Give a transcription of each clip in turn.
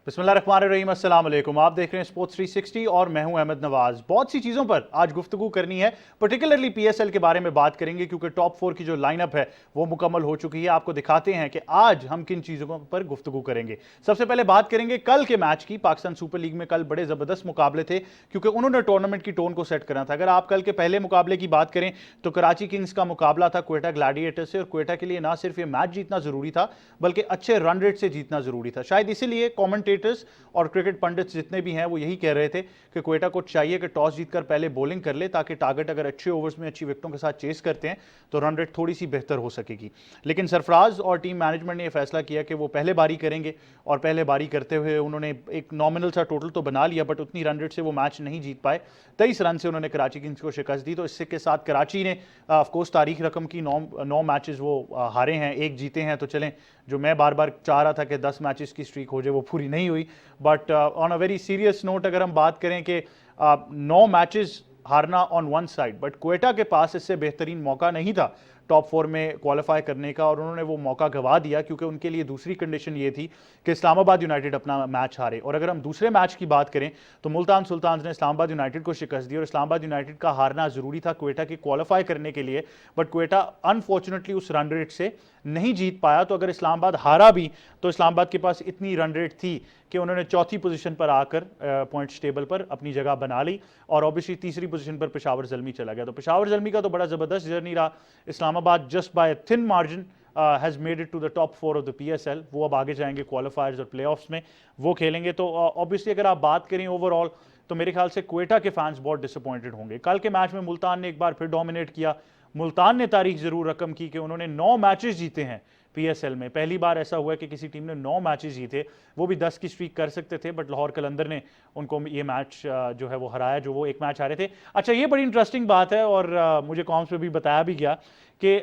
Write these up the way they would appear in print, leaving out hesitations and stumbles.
बिस्मिल्लाहिर्रहमानिर्रहीम, अस्सलाम वालेकुम। आप देख रहे हैं स्पोर्ट्स 360 और मैं हूं अहमद नवाज। बहुत सी चीज़ों पर आज गुफ्तगू करनी है, पर्टिकुलरली पीएसएल के बारे में बात करेंगे क्योंकि टॉप 4 की जो लाइनअप है वो मुकम्मल हो चुकी है। आपको दिखाते हैं कि आज हम किन चीज़ों पर गुफ्तगू करेंगे। सबसे पहले बात करेंगे कल के मैच की। पाकिस्तान सुपर लीग में कल बड़े ज़बरदस्त मुकाबले थे क्योंकि उन्होंने टूर्नामेंट की टोन को सेट करना था। अगर आप कल के पहले मुकाबले की बात करें तो कराची किंग्स का मुकाबला था क्वेटा ग्लैडिएटर्स से, और क्वेटा के लिए ना सिर्फ ये मैच जीतना जरूरी था बल्कि अच्छे रन रेट से जीतना जरूरी था। शायद इसीलिए कॉमेंटेटर्स और क्रिकेट पंडित्स जितने भी हैं वो यही कह रहे थे कि क्वेटा को चाहिए कि टॉस जीतकर पहले बॉलिंग कर ले, ताकि टारगेट अगर अच्छे ओवर्स में अच्छी विकेटों के साथ चेस करते हैं तो रन रेट थोड़ी सी बेहतर हो सकेगी। लेकिन सरफराज और टीम मैनेजमेंट ने यह फैसला किया कि वो पहले बारी करेंगे, और पहले बारी करते हुए उन्होंने एक नॉमिनल सा टोटल तो बना लिया, बट उतनी रन रेट से वो मैच नहीं जीत पाए। 23 रन से उन्होंने कराची किंग्स को शिकस्त दी। तो इससे के साथ कराची ने ऑफकोर्स तारीख रकम की 9 मैचेस वो हारे हैं, एक जीते हैं। तो चलें, जो मैं बार बार चाह रहा था कि 10 मैचेस की स्ट्रीक हो जाए वो पूरी नहीं हुई। But on a very serious note अगर हम बात करें कि 9 मैचेस हारना on one side, but Quetta के पास इससे बेहतरीन मौका नहीं था टॉप 4 में क्वालिफाई करने का, और उन्होंने वो मौका गंवा दिया क्योंकि उनके लिए दूसरी कंडीशन ये थी कि इस्लामाबाद यूनाइटेड अपना मैच हारे। और अगर हम दूसरे मैच की बात करें तो मुल्तान सुल्तान्स ने इस्लामाबाद यूनाइटेड को शिकस्त दी, और इस्लामाबाद यूनाइटेड का हारना जरूरी था क्वेटा की क्वालिफाई करने के लिए, बट क्वेटा अनफॉर्चुनेटली उस रन रेट से नहीं जीत पाया। तो अगर इस्लामाबाद हारा भी तो इस्लामाबाद के पास इतनी रन रेट थी कि उन्होंने चौथी पोजीशन पर आकर पॉइंट्स टेबल पर अपनी जगह बना ली, और ऑब्वियसली तीसरी पोजीशन पर पेशावर ज़ल्मी चला गया। तो पेशावर ज़ल्मी का तो बड़ा ज़बरदस्त जर्नी रहा। Islamabad just by thin margin has made it to the top 4 of the PSL. वो अब आगे जाएंगे क्वालिफायर्स और प्लेऑफ्स में वो खेलेंगे। तो ऑब्वियसली अगर आप बात करें ओवरऑल तो मेरे ख्याल से क्वेटा के फैंस बहुत डिसअपॉइंटेड होंगे। कल के मैच में मुल्तान ने एक बार फिर डोमिनेट किया। मुल्तान ने तारीख जरूर रकम की कि उन्होंने 9 मैचेस जीते हैं पीएसएल में। पहली बार ऐसा हुआ कि किसी टीम ने 9 मैचेस जीते। वो भी 10 की स्ट्रीक कर सकते थे, बट लाहौर कलंदर ने उनको ये मैच जो है वो हराया, जो वो एक मैच हारे थे। अच्छा, ये बड़ी इंटरेस्टिंग बात है, और मुझे कॉम्स पे भी बताया भी गया कि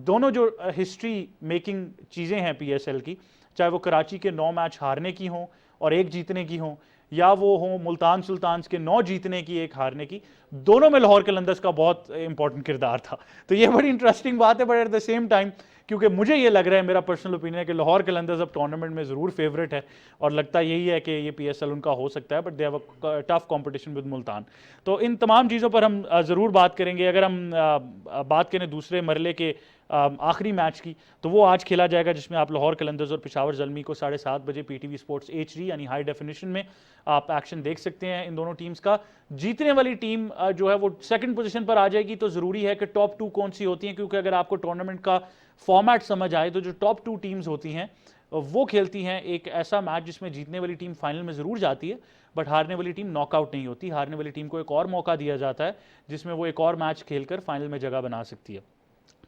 दोनों जो हिस्ट्री मेकिंग चीज़ें हैं पीएसएल की, चाहे वो कराची के 9 मैच हारने की हों और एक जीतने की हों, या वो हो मुल्तान सुल्तान्स के 9 जीतने की एक हारने की, दोनों में लाहौर कलंदर्स का बहुत इंपॉर्टेंट किरदार था। तो ये बड़ी इंटरेस्टिंग बात है, but at the same time क्योंकि मुझे ये लग रहा है, मेरा पर्सनल ओपिनियन है कि लाहौर कलंदर्स अब टूर्नामेंट में ज़रूर फेवरेट है, और लगता यही है कि ये पीएसएल उनका हो सकता है, but they have a tough competition with Multan. तो इन तमाम चीज़ों पर हम ज़रूर बात करेंगे। अगर हम बात करें दूसरे मरले के आखिरी मैच की, तो वो आज खेला जाएगा, जिसमें आप लाहौर कलंदर्स और पेशावर ज़ल्मी को 7:30 बजे पीटीवी स्पोर्ट्स HD यानी हाई डेफिनेशन में आप एक्शन देख सकते हैं इन दोनों टीम्स का। जीतने वाली टीम जो है वो सेकंड पोजीशन पर आ जाएगी। तो ज़रूरी है कि टॉप 2 कौन सी होती हैं, क्योंकि अगर आपको टूर्नामेंट का फॉर्मेट समझ आए तो जो टॉप 2 टीम्स होती हैं वो खेलती हैं एक ऐसा मैच जिसमें जीतने वाली टीम फाइनल में ज़रूर जाती है, बट हारने वाली टीम नॉकआउट नहीं होती। हारने वाली टीम को एक और मौका दिया जाता है जिसमें वो एक और मैच खेलकर फाइनल में जगह बना सकती है।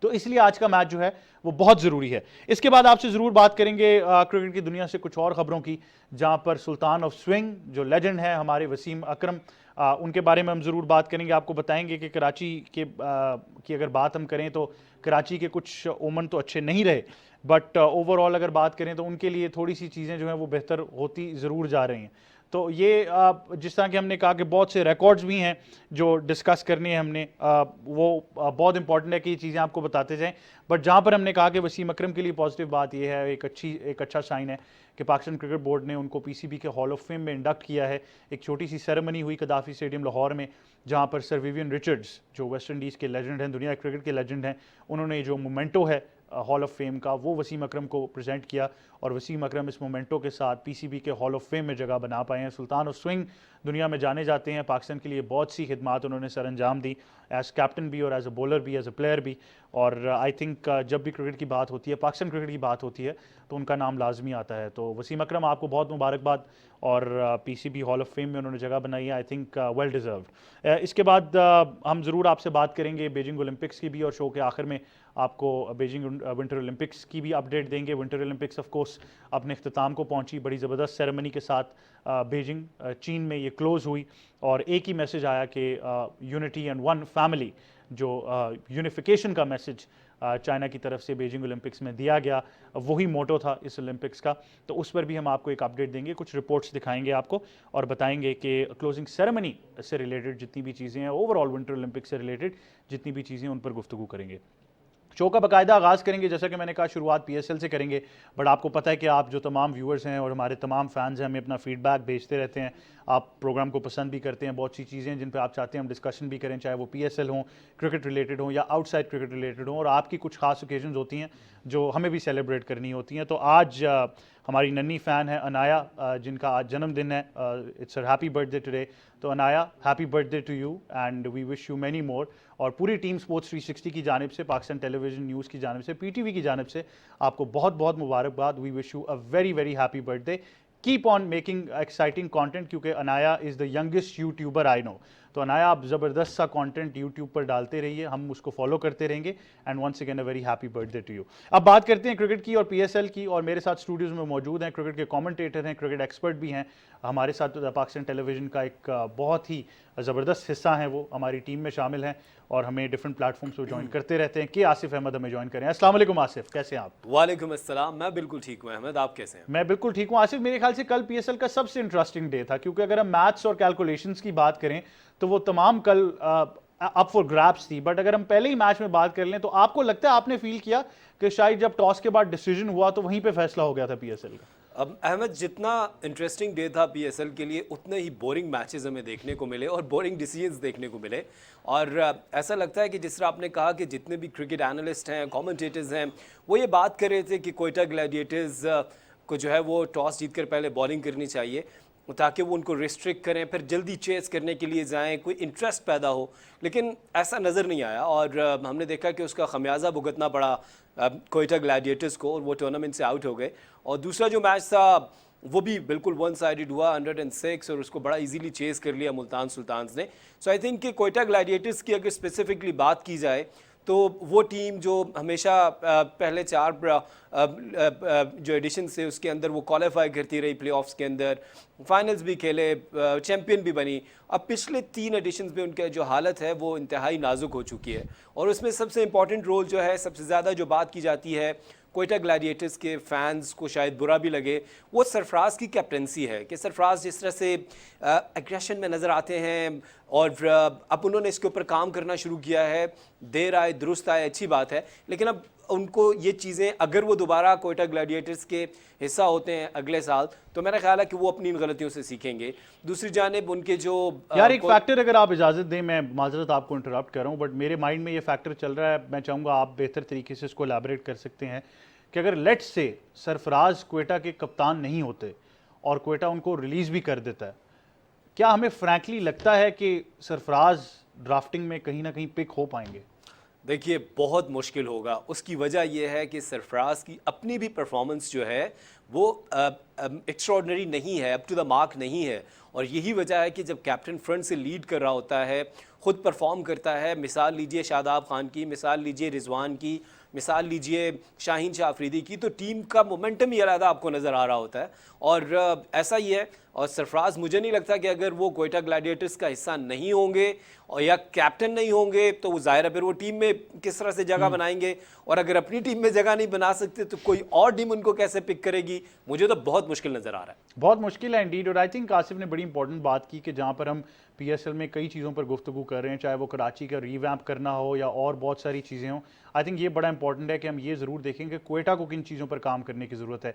तो इसलिए आज का मैच जो है वो बहुत ज़रूरी है। इसके बाद आपसे ज़रूर बात करेंगे क्रिकेट की दुनिया से कुछ और ख़बरों की, जहां पर सुल्तान ऑफ स्विंग जो लेजेंड है हमारे वसीम अकरम, उनके बारे में हम ज़रूर बात करेंगे। आपको बताएंगे कि कराची के की अगर बात हम करें तो कराची के कुछ ओमन तो अच्छे नहीं रहे, बट ओवरऑल अगर बात करें तो उनके लिए थोड़ी सी चीज़ें जो हैं वो बेहतर होती ज़रूर जा रही हैं। तो ये जिस तरह कि हमने कहा कि बहुत से रिकॉर्ड्स भी हैं जो डिस्कस करने हैं हमने, वो बहुत इंपॉर्टेंट है कि ये चीज़ें आपको बताते जाएं। बट जहाँ पर हमने कहा कि वसीम अकरम के लिए पॉजिटिव बात ये है, एक अच्छा साइन है कि पाकिस्तान क्रिकेट बोर्ड ने उनको पीसीबी के हॉल ऑफ फेम में इंडक्ट किया है। एक छोटी सी सेरेमनी हुई कदाफी स्टेडियम लाहौर में, जहाँ पर सर विवियन रिचर्ड्स जो वेस्ट इंडीज़ के लेजेंड हैं, दुनिया क्रिकेट के लेजेंड हैं, उन्होंने जो मोमेंटो है हॉल ऑफ फेम का वो वसीम अकरम को प्रेजेंट किया, और वसीम अकरम इस मोमेंटो के साथ पीसीबी के हॉल ऑफ फेम में जगह बना पाए हैं। सुल्तान ऑफ स्विंग दुनिया में जाने जाते हैं, पाकिस्तान के लिए बहुत सी खिदमात उन्होंने सर अंजाम दी, एज कैप्टन भी और एज अ बॉलर भी, एज अ प्लेयर भी। और आई थिंक जब भी क्रिकेट की बात होती है, पाकिस्तान क्रिकेट की बात होती है, तो उनका नाम लाजमी आता है। तो वसीम अकरम, आपको बहुत मुबारकबाद, और पीसीबी हॉल ऑफ फेम में उन्होंने जगह बनाई है, आई थिंक वेल डिज़र्व्ड। इसके बाद हम ज़रूर आपसे बात करेंगे बीजिंग ओलंपिक्स की भी, और शो के आखिर में आपको बीजिंग विंटर ओलंपिक्स की भी अपडेट देंगे। विंटर ओलंपिक्स ऑफ कोर्स अपने अख्ताम को पहुंची, बड़ी ज़बरदस्त सेरेमनी के साथ बीजिंग चीन में ये क्लोज़ हुई, और एक ही मैसेज आया कि यूनिटी एंड वन फैमिली, जो यूनिफिकेशन का मैसेज चाइना की तरफ से बीजिंग ओलंपिक्स में दिया गया, वही मोटो था इस ओलंपिक्स का। तो उस पर भी हम आपको एक अपडेट देंगे, कुछ रिपोर्ट्स दिखाएंगे आपको, और बताएंगे कि क्लोजिंग सेरेमनी से रिलेटेड जितनी भी चीज़ें हैं, ओवरऑल विंटर ओलंपिक्स से रिलेटेड जितनी भी चीज़ें, उन पर गुफ्तगू करेंगे। शो का बाकायदा आगाज़ करेंगे, जैसा कि मैंने कहा शुरुआत पीएसएल से करेंगे। बट आपको पता है कि आप जो तमाम व्यूअर्स हैं और हमारे तमाम फैंस हैं हमें अपना फीडबैक भेजते रहते हैं। आप प्रोग्राम को पसंद भी करते हैं, बहुत सी चीज़ें जिन पे आप चाहते हैं हम डिस्कशन भी करें, चाहे वो पीएसएल हो, क्रिकेट रिलेटेड हो या आउटसाइड क्रिकेट रिलेटेड हो। और आपकी कुछ खास ओकेजन्स होती हैं जो हमें भी सेलिब्रेट करनी होती हैं। तो आज हमारी नन्ही फ़ैन है अनाया, जिनका आज जन्मदिन है। It's a happy birthday today. तो Anaya, happy birthday to you and we wish you many more. और पूरी टीम स्पोर्ट्स 360 की जानिब से, पाकिस्तान टेलीविजन न्यूज़ की जानिब से, पीटीवी की जानिब से आपको बहुत बहुत मुबारकबाद। We wish you a very very happy birthday. Keep on making exciting content, क्योंकि Anaya is the youngest YouTuber I know. तो अनाया, आप ज़बरदस्त सा कंटेंट यूट्यूब पर डालते रहिए, हम उसको फॉलो करते रहेंगे। And once again a very happy birthday to you. अब बात करते हैं क्रिकेट की और पीएसएल की। और मेरे साथ स्टूडियोज़ में मौजूद हैं क्रिकेट के कमेंटेटर हैं, क्रिकेट एक्सपर्ट भी हैं। हमारे साथ पाकिस्तान टेलीविजन का एक बहुत ही ज़बरदस्त हिस्सा है, वो हमारी टीम में शामिल हैं और हमें डिफरेंट प्लेटफॉर्म्स पर ज्वाइन करते रहते हैं। कि आसिफ अहमद हमें ज्वाइन करें। अस्सलाम वालेकुम आसिफ, कैसे हैं आप? वालेकुम अस्सलाम, मैं बिल्कुल ठीक हूँ अहमद, आप कैसे हैं? मैं बिल्कुल ठीक हूँ आसिफ। मेरे ख्याल से कल पीएसएल का सबसे इंटरेस्टिंग डे था, क्योंकि अगर हम मैथ्स और कैलकुलेशंस की बात करें तो वो तमाम कल अप फॉर ग्रैब्स थी। बट अगर हम पहले ही मैच में बात कर लें तो आपको लगता है, आपने फील किया कि शायद जब टॉस के बाद डिसीजन हुआ तो वहीं पे फैसला हो गया था पीएसएल का? अब अहमद, जितना इंटरेस्टिंग डे था पीएसएल के लिए, उतने ही बोरिंग मैचेस हमें देखने को मिले और बोरिंग डिसीजंस देखने को मिले। और ऐसा लगता है कि जिस तरह आपने कहा कि जितने भी क्रिकेट एनालिस्ट हैं, कमेंटेटर्स हैं, वो ये बात कर रहे थे कि कोयटा ग्लैडिएटर्स को जो है वो टॉस जीतकर पहले बॉलिंग करनी चाहिए ताकि वो उनको रिस्ट्रिक्ट करें, फिर जल्दी चेस करने के लिए जाएं, कोई इंटरेस्ट पैदा हो। लेकिन ऐसा नज़र नहीं आया और हमने देखा कि उसका खमियाजा भुगतना पड़ा कोयटा ग्लैडिएटर्स को, और वो टूर्नामेंट से आउट हो गए। और दूसरा जो मैच था वो भी बिल्कुल वन साइडेड हुआ, 106, और उसको बड़ा इजीली चेस कर लिया मुल्तान सुल्तान्स ने। सो आई थिंक कि कोयटा ग्लैडिएटर्स की अगर स्पेसिफिकली बात की जाए तो वो टीम जो हमेशा पहले 4 जो एडिशन से उसके अंदर वो क्वालिफाई करती रही प्लेऑफ्स के अंदर, फाइनल्स भी खेले, चैम्पियन भी बनी। अब पिछले 3 एडिशंस में उनका जो हालत है वो इंतहाई नाजुक हो चुकी है। और उसमें सबसे इंपॉर्टेंट रोल जो है, सबसे ज़्यादा जो बात की जाती है, कोयटा ग्लैडिएटर्स के फैंस को शायद बुरा भी लगे, वो सरफराज की कैप्टनसी है। कि सरफराज जिस तरह से एग्रेशन में नज़र आते हैं और अब उन्होंने इसके ऊपर काम करना शुरू किया है, देर आए दुरुस्त आए, अच्छी बात है। लेकिन अब उनको ये चीज़ें, अगर वो दोबारा कोयटा ग्लैडिएटर्स के हिस्सा होते हैं अगले साल, तो मेरा ख्याल है कि वो अपनी इन गलतियों से सीखेंगे। दूसरी जानिब उनके जो यार एक फैक्टर, अगर आप इजाज़त दें, मैं माजरत आपको इंटरप्ट कर रहा हूँ, बट मेरे माइंड में ये फैक्टर चल रहा है, मैं चाहूँगा आप बेहतर तरीके से इसको एलैबोरेट कर सकते हैं कि अगर लेट्स से सरफराज कोयटा के कप्तान नहीं होते और कोयटा उनको रिलीज़ भी कर देता है, क्या हमें फ्रैंकली लगता है कि सरफराज ड्राफ्टिंग में कहीं ना कहीं पिक हो पाएंगे? देखिए, बहुत मुश्किल होगा। उसकी वजह यह है कि सरफराज की अपनी भी परफॉर्मेंस जो है वो एक्स्ट्रॉर्डनरी नहीं है, अप टू द मार्क नहीं है। और यही वजह है कि जब कैप्टन फ्रंट से लीड कर रहा होता है, खुद परफॉर्म करता है, मिसाल लीजिए शादाब खान की, मिसाल लीजिए रिजवान की, मिसाल लीजिए शाहीन शाह अफरीदी की, तो टीम का मोमेंटम ही अलग आपको नज़र आ रहा होता है। और ऐसा ही है। और सरफराज, मुझे नहीं लगता कि अगर वो कोयटा ग्लैडिएटर्स का हिस्सा नहीं होंगे और या कैप्टन नहीं होंगे तो वो ज़ाहिर है फिर वो टीम में किस तरह से जगह बनाएंगे, और अगर अपनी टीम में जगह नहीं बना सकते तो कोई और टीम उनको कैसे पिक करेगी? मुझे तो बहुत मुश्किल नज़र आ रहा है। बहुत मुश्किल है इंडीड। और आई थिंक आसिफ ने बड़ी इंपॉर्टेंट बात की कि जहाँ पर हम पीएसएल में कई चीज़ों पर गुफ्तगू कर रहे हैं, चाहे वो कराची का रीवैम्प करना हो या और बहुत सारी चीज़ें हों, आई थिंक ये बड़ा इंपॉर्टेंट है कि हम ये ज़रूर देखें कि कोयटा को किन चीज़ों पर काम करने की ज़रूरत है।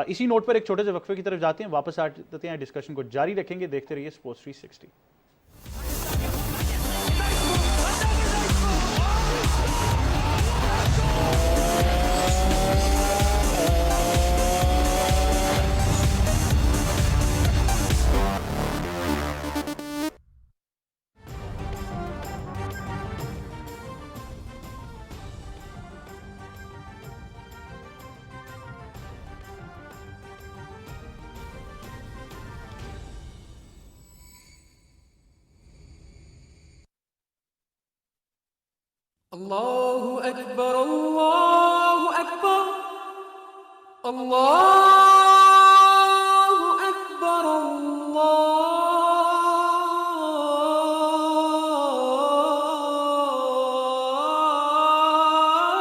इसी नोट पर एक छोटे से वक्फे की तरफ जाते हैं, वापस आते हैं, डिस्कशन को जारी रखेंगे। देखते रहिए स्पोर्ट्स 360। अल्लाहु अकबर, अल्लाहु अकबर, अल्लाहु अकबर,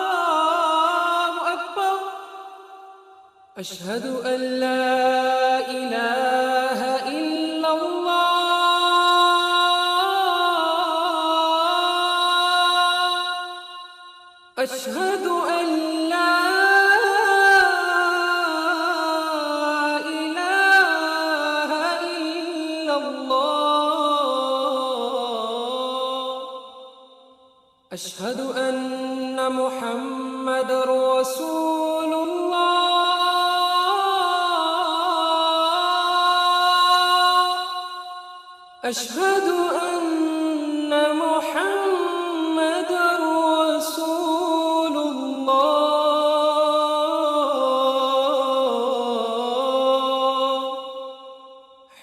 अल्लाहु अकबर। अशहदु अल्ला इलाहा इल्लल्लाह, अशहदु अशहदु अन्न मुहम्मदर रसूलुल्लाह अशहदु अन्न मुहम्मदर रसूलुल्लाह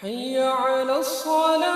हय्य अलस्सलाह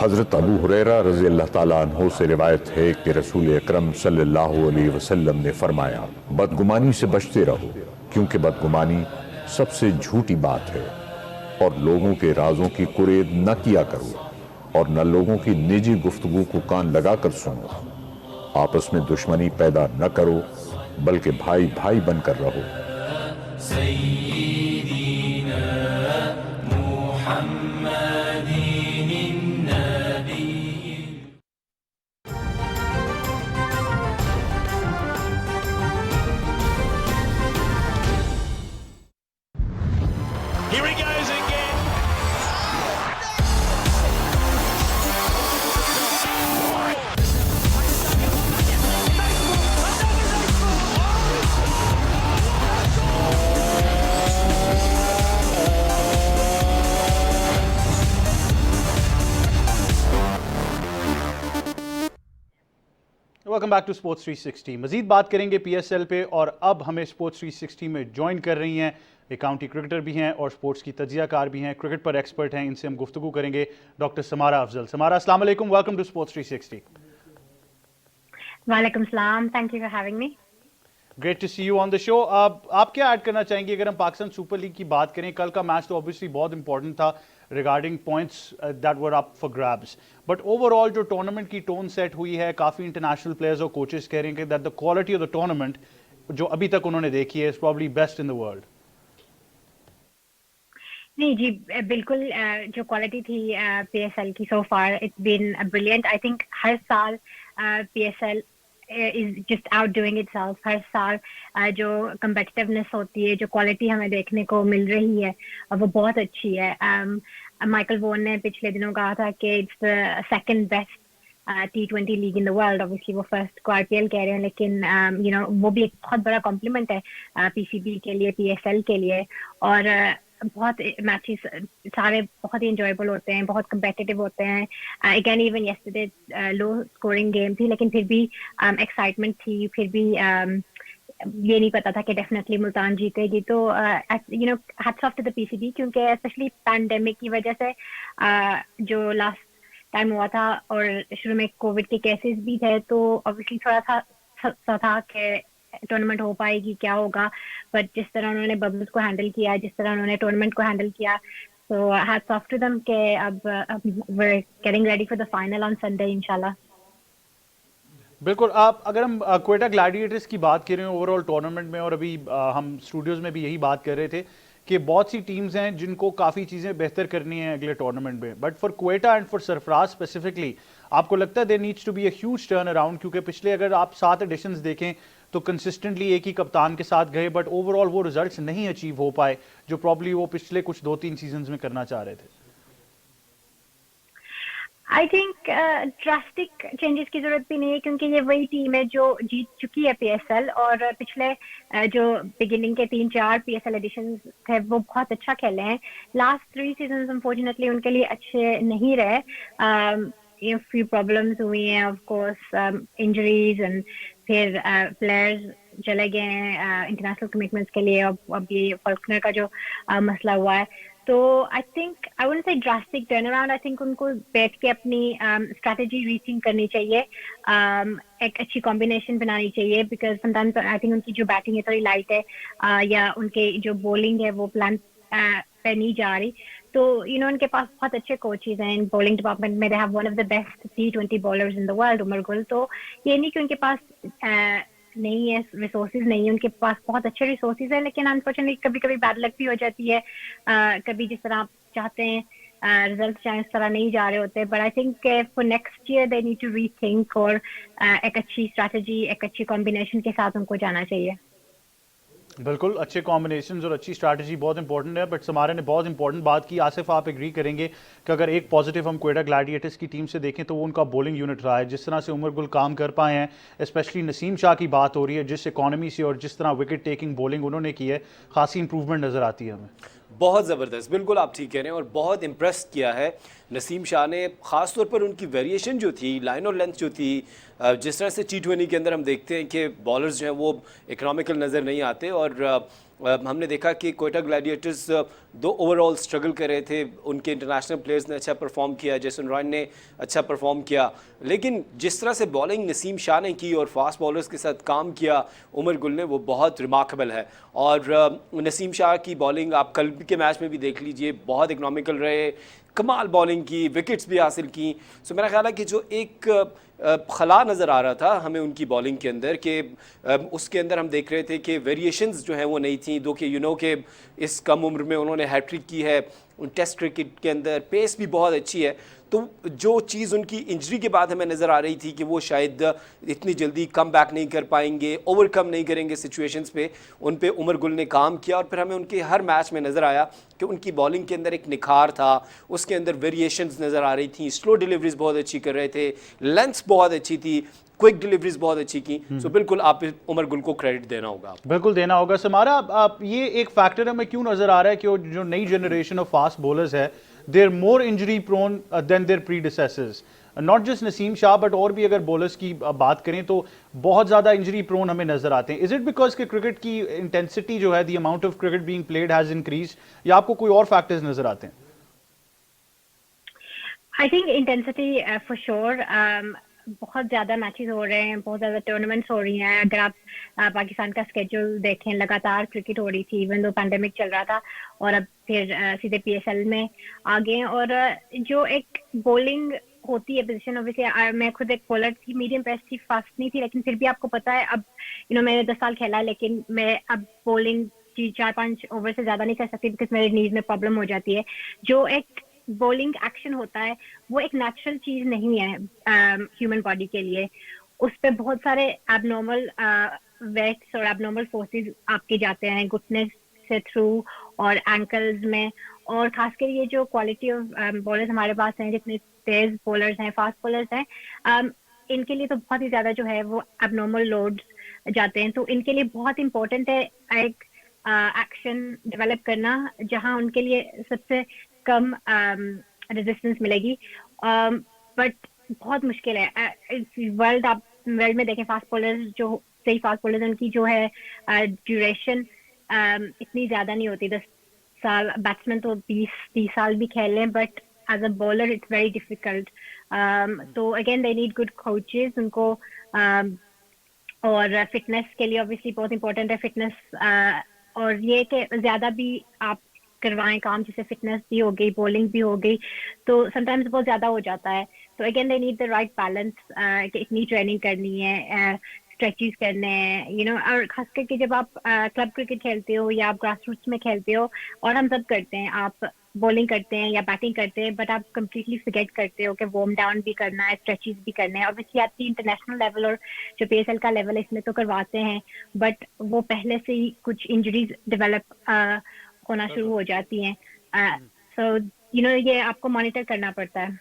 हज़रत अबू हुरैरा रज़ी अल्लाह ताला अन्हो से रिवायत है कि रसूल अकरम सल्लल्लाहु अलैहि वसल्लम ने फरमाया, बदगुमानी से बचते रहो क्योंकि बदगुमानी सबसे झूठी बात है, और लोगों के राजों की कुरेद न किया करो और न लोगों की निजी गुफ्तगू को कान लगाकर सुनो। आपस में दुश्मनी पैदा न करो बल्कि भाई भाई बनकर रहो। Here he goes again. Welcome back to sports 360। मजीद बात करेंगे पीएसएल पे, और अब हमें स्पोर्ट्स 360 में ज्वाइन कर रही हैं एक काउंटी क्रिकेटर भी हैं और स्पोर्ट्स की तजियाकार भी हैं, क्रिकेट पर एक्सपर्ट हैं। इनसे हम गुफ्तगू करेंगे। Doctor Samara Afzal. समारा, अस्सलाम वालेकुम, वेलकम टू स्पोर्ट्स 360। वालेकुम सलाम, thank you for having me. Great to see you on the show. आप क्या ऐड करना चाहेंगे अगर हम पाकिस्तान सुपर लीग की बात करें? कल का मैच तो ऑब्वियसली बहुत इंपॉर्टेंट था regarding points that were up for grabs, but overall जो टूर्नामेंट की टोन सेट हुई है, काफ़ी इंटरनेशनल प्लेयर्स और कोचेस कह रहे हैं कि that the quality of the tournament जो अभी तक उन्होंने देखी है is probably best in the world. नहीं जी, बिल्कुल जो क्वालिटी थी पीएसएल की so far it's been brilliant. I think हर साल PSL is just outdoing itself. हर साल जो कम्पिटिटिवनेस होती है, जो क्वालिटी हमें देखने को मिल रही है, वो बहुत अच्छी है। माइकल वोन ने पिछले दिनों कहा था कि it's the second best T20 league in the world. Obviously वो फर्स्ट को आईपीएल कह रहे हैं, लेकिन यू नो वो भी एक बहुत बड़ा कॉम्प्लीमेंट है पीसीबी के लिए, पीएसएल के लिए। और बहुत मैचेस सारे बहुत ही इंजॉयबल होते हैं, बहुत कम्पिटिटिव होते हैं। Again even yesterday low scoring game थी, लेकिन फिर भी एक्साइटमेंट थी। फिर भी ये नहीं पता था कि डेफिनेटली मुल्तान जीतेगी। तो you know hats off to the PCB, क्योंकि स्पेशली पैंडेमिक की वजह से जो लास्ट टाइम हुआ था और शुरू में कोविड के केसेस भी थे, तो ऑब्वियसली थोड़ा था कि टूर्नामेंट हो पाएगी, क्या होगा। बट जिस तरह उन्होंने बबल्स को हैंडल किया, जिस तरह उन्होंने टूर्नामेंट को हैंडल किया, तो हैट्स ऑफ टू देम के अब we are getting ready for the final on Sunday इंशाल्लाह। बिल्कुल। आप अगर हम क्वेटा ग्लैडिएटर्स की बात करें ओवरऑल टूर्नामेंट में, और अभी हम स्टूडियोज में भी यही बात कर रहे थे कि बहुत सी टीम्स हैं जिनको काफ़ी चीज़ें बेहतर करनी है अगले टूर्नामेंट में, but for Quetta and for Sarfaraz specifically आपको लगता है there needs to be a huge turn around, क्योंकि पिछले अगर आप 7 एडिशंस देखें तो कंसिस्टेंटली एक ही कप्तान के साथ गए, बट ओवरऑल वो रिजल्ट्स नहीं अचीव हो पाए जो प्रॉब्ली वो पिछले कुछ 2-3 सीजन्स में करना चाह रहे थे। आई थिंक ड्रास्टिक चेंजेस की जरूरत भी नहीं है, क्योंकि ये वही टीम है जो जीत चुकी है पीएसएल, और पिछले जो बिगिनिंग के 3-4 पीएसएल एडिशंस थे वो बहुत अच्छा खेले हैं। लास्ट 3 सीजन्स अनफॉर्चुनेटली उनके लिए अच्छे नहीं रहे, ये फ्यू प्रॉब्लम्स हुई हैं, ऑफ कोर्स इंजरीज, एंड फिर प्लेयर्स चले गए हैं इंटरनेशनल कमिटमेंट्स के लिए। अब ये फॉल्कनर का जो मसला हुआ है, तो आई think I wouldn't say drastic turn around, I think उनको बैठ के अपनी स्ट्रैटेजी रीथिंक करनी चाहिए, एक अच्छी कॉम्बिनेशन बनानी चाहिए, बिकॉज समटाइम्स आई थिंक उनकी जो बैटिंग है थोड़ी लाइट है, या उनके जो बॉलिंग है वो प्लान पे नहीं जा रही। तो यू नो उनके पास बहुत अच्छे कोचेज हैं इन बॉलिंग डिपार्टमेंट में, they have one of the best T20 bowlers in the world, Umar Gul. तो ये नहीं कि उनके पास नहीं है रिसोर्सेज, नहीं है उनके पास बहुत अच्छे रिसोर्सेज है, लेकिन अनफॉर्चुनेटली कभी कभी बैड लक भी हो जाती है, कभी जिस तरह आप चाहते हैं रिजल्ट चाहे उस तरह नहीं जा रहे होते। But I think for next year they need to rethink, और एक अच्छी स्ट्रैटेजी, एक अच्छी कॉम्बिनेशन के साथ उनको जाना चाहिए। बिल्कुल, अच्छे कॉम्बिनेशंस और अच्छी स्ट्रैटेजी बहुत इंपॉर्टेंट है, बट समारे ने बहुत इंपॉर्टेंट बात की। आसिफ, आप एग्री करेंगे कि अगर एक पॉजिटिव हम क्वेटा ग्लैडिएटर्स की टीम से देखें तो वो उनका बॉलिंग यूनिट रहा है, जिस तरह से उमर गुल काम कर पाए हैं, स्पेशली नसीम शाह की बात हो रही है, जिस इकॉनमी से और जिस तरह विकेट टेकिंग बॉलिंग उन्होंने की है, खासी इंप्रूवमेंट नज़र आती है हमें। बहुत ज़बरदस्त, बिल्कुल आप ठीक कह रहे हैं, और बहुत इम्प्रेस किया है नसीम शाह ने, ख़ास तौर पर उनकी वेरिएशन जो थी, लाइन और लेंथ जो थी, जिस तरह से T20 के अंदर हम देखते हैं कि बॉलर्स जो हैं वो इकोनॉमिकल नज़र नहीं आते, और हमने देखा कि क्वेटा ग्लैडिएटर्स 2 ओवरऑल स्ट्रगल कर रहे थे, उनके इंटरनेशनल प्लेयर्स ने अच्छा परफॉर्म किया, जेसन रॉय ने अच्छा परफॉर्म किया, लेकिन जिस तरह से बॉलिंग नसीम शाह ने की और फास्ट बॉलर्स के साथ काम किया उमर गुल ने, वो बहुत रिमार्केबल है। और नसीम शाह की बॉलिंग आप कल के मैच में भी देख लीजिए, बहुत इकनॉमिकल रहे, कमाल बॉलिंग की, विकेट्स भी हासिल की। सो मेरा ख्याल है कि जो एक खला नज़र आ रहा था हमें उनकी बॉलिंग के अंदर, कि उसके अंदर हम देख रहे थे कि वेरिएशंस जो हैं वो नहीं थी, दो कि के इस कम उम्र में उन्होंने हैट्रिक की है, टेस्ट क्रिकेट के अंदर पेस भी बहुत अच्छी है। तो जो चीज़ उनकी इंजरी के बाद हमें नज़र आ रही थी कि वो शायद इतनी जल्दी कम बैक नहीं कर पाएंगे, ओवरकम नहीं करेंगे सिचुएशंस पे, उन पे उमर गुल ने काम किया, और फिर हमें उनके हर मैच में नज़र आया कि उनकी बॉलिंग के अंदर एक निखार था, उसके अंदर वेरिएशंस नज़र आ रही थी, स्लो डिलीवरीज बहुत अच्छी कर रहे थे, लेंथ्स बहुत अच्छी थी, क्विक डिलीवरीज बहुत अच्छी की। सो बिल्कुल आप उमर गुल को क्रेडिट देना होगा, बिल्कुल देना होगा। समारा, आप ये एक फैक्टर हमें क्यों नजर आ रहा है कि जो नई जनरेशन ऑफ फास्ट बॉलर्स है, they are more injury prone than their predecessors, not just Naseem Shah but और भी अगर बॉलर्स की बात करें तो बहुत ज़्यादा इंजरी प्रोन हमें नजर आते हैं। इज इट बिकॉज कि क्रिकेट की इंटेंसिटी जो है, the amount of cricket being played has increase, या आपको कोई और फैक्टर्स नजर आते हैं? I think intensity for sure, बहुत ज़्यादा मैचेस हो रहे हैं, बहुत ज़्यादा टूर्नामेंट्स हो रही हैं। अगर आप पाकिस्तान का स्केड्यूल देखें, लगातार क्रिकेट हो रही थी, इवन दो पैंडेमिक चल रहा था, और अब फिर सीधे पीएसएल में आ गए। और जो एक बॉलिंग होती है पोजीशन, ऑब्वियसली मैं खुद एक बॉलर थी, मीडियम पेस थी, फास्ट नहीं थी, लेकिन फिर भी आपको पता है अब मैंने 10 साल खेला है, लेकिन मैं अब बॉलिंग 4-5 ओवर से ज़्यादा नहीं कर सकती, बिकॉज मेरे नीज में प्रॉब्लम हो जाती है। जो एक बॉलिंग एक्शन होता है वो एक नेचुरल चीज नहीं है ह्यूमन बॉडी के लिए, उस पर बहुत सारे एबनॉर्मल वेट्स और एबनॉर्मल फोर्सेस आपके जाते हैं घुटने से थ्रू और एंकल्स में, और खासकर ये जो क्वालिटी ऑफ बॉलर्स हमारे पास हैं, जितने तेज बॉलर्स हैं, फास्ट बॉलर्स हैं, इनके लिए तो बहुत ही ज्यादा जो है वो एबनॉर्मल लोड्स जाते हैं। तो इनके लिए बहुत इंपॉर्टेंट है एक एक्शन डेवलप करना जहां उनके लिए सबसे कम रेजिस्टेंस मिलेगी, बट बहुत मुश्किल है। वर्ल्ड में देखें, फास्ट बॉलर्स जो सही फास्ट बॉलर्स उनकी जो है ड्यूरेशन इतनी ज्यादा नहीं होती, 10 साल। बैट्समैन तो 20-30 साल भी खेल लें, but as a bowler it's very difficult. तो again they need good coaches उनको, और फिटनेस के लिए ऑब्वियसली बहुत इंपॉर्टेंट है फिटनेस, और ये कि ज्यादा भी आप करवाएं काम, जिससे फिटनेस भी हो गई, बॉलिंग भी हो गई, तो समटाइम्स बहुत ज्यादा हो जाता है। तो again they need the right balance, कि इतनी ट्रेनिंग करनी है, स्ट्रेचेस करने हैं, और खास करके जब आप क्लब क्रिकेट खेलते हो या आप ग्रास रूट्स में खेलते हो, और हम सब करते हैं, आप बॉलिंग करते हैं या बैटिंग करते हैं, बट आप कंप्लीटली फॉरगेट करते हो कि वार्म डाउन भी करना है, स्ट्रेचेस भी करने हैं। ऑब्वियसली आपकी इंटरनेशनल लेवल और जो पीएसएल का लेवल है इसमें तो करवाते हैं, बट वो पहले से ही कुछ इंजरीज डेवलप होना शुरू हो जाती हैं। सो ये आपको मॉनिटर करना पड़ता है।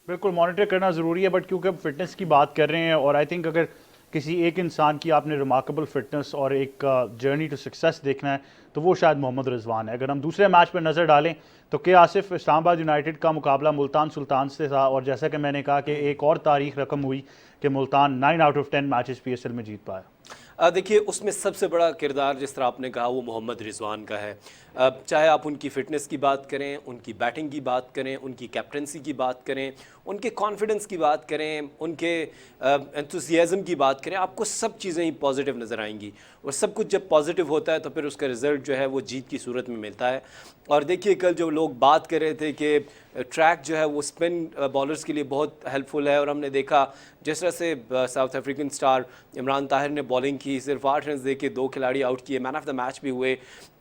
बिल्कुल मॉनिटर करना ज़रूरी है, बट क्योंकि अब फिटनेस की बात कर रहे हैं और आई थिंक अगर किसी एक इंसान की आपने रिमार्केबल फिटनेस और एक जर्नी टू सक्सेस देखना है तो वो शायद मोहम्मद रिजवान है। अगर हम दूसरे मैच पर नज़र डालें तो के आसिफ इस्लामाबाद यूनाइटेड का मुकाबला मुल्तान सुल्तान से था, और जैसा कि मैंने कहा कि एक और तारीख रकम हुई कि Multan 9 out of 10 matches PSL में जीत पाया। देखिए, उसमें सबसे बड़ा किरदार जिस तरह आपने कहा वो मोहम्मद रिजवान का है। चाहे आप उनकी फ़िटनेस की बात करें, उनकी बैटिंग की बात करें, उनकी कैप्टनसी की बात करें, उनके कॉन्फिडेंस की बात करें, उनके एंथुसियाज़म की बात करें, आपको सब चीज़ें ही पॉजिटिव नज़र आएंगी। और सब कुछ जब पॉजिटिव होता है तो फिर उसका रिज़ल्ट जो है वो जीत की सूरत में मिलता है। और देखिए, कल जो लोग बात कर रहे थे कि ट्रैक जो है वो स्पिन बॉलर्स के लिए बहुत हेल्पफुल है, और हमने देखा जिस तरह से south African star Imran Tahir ने बॉलिंग की, सिर्फ 8 रन दे के 2 खिलाड़ी आउट किए, मैन ऑफ द मैच भी हुए,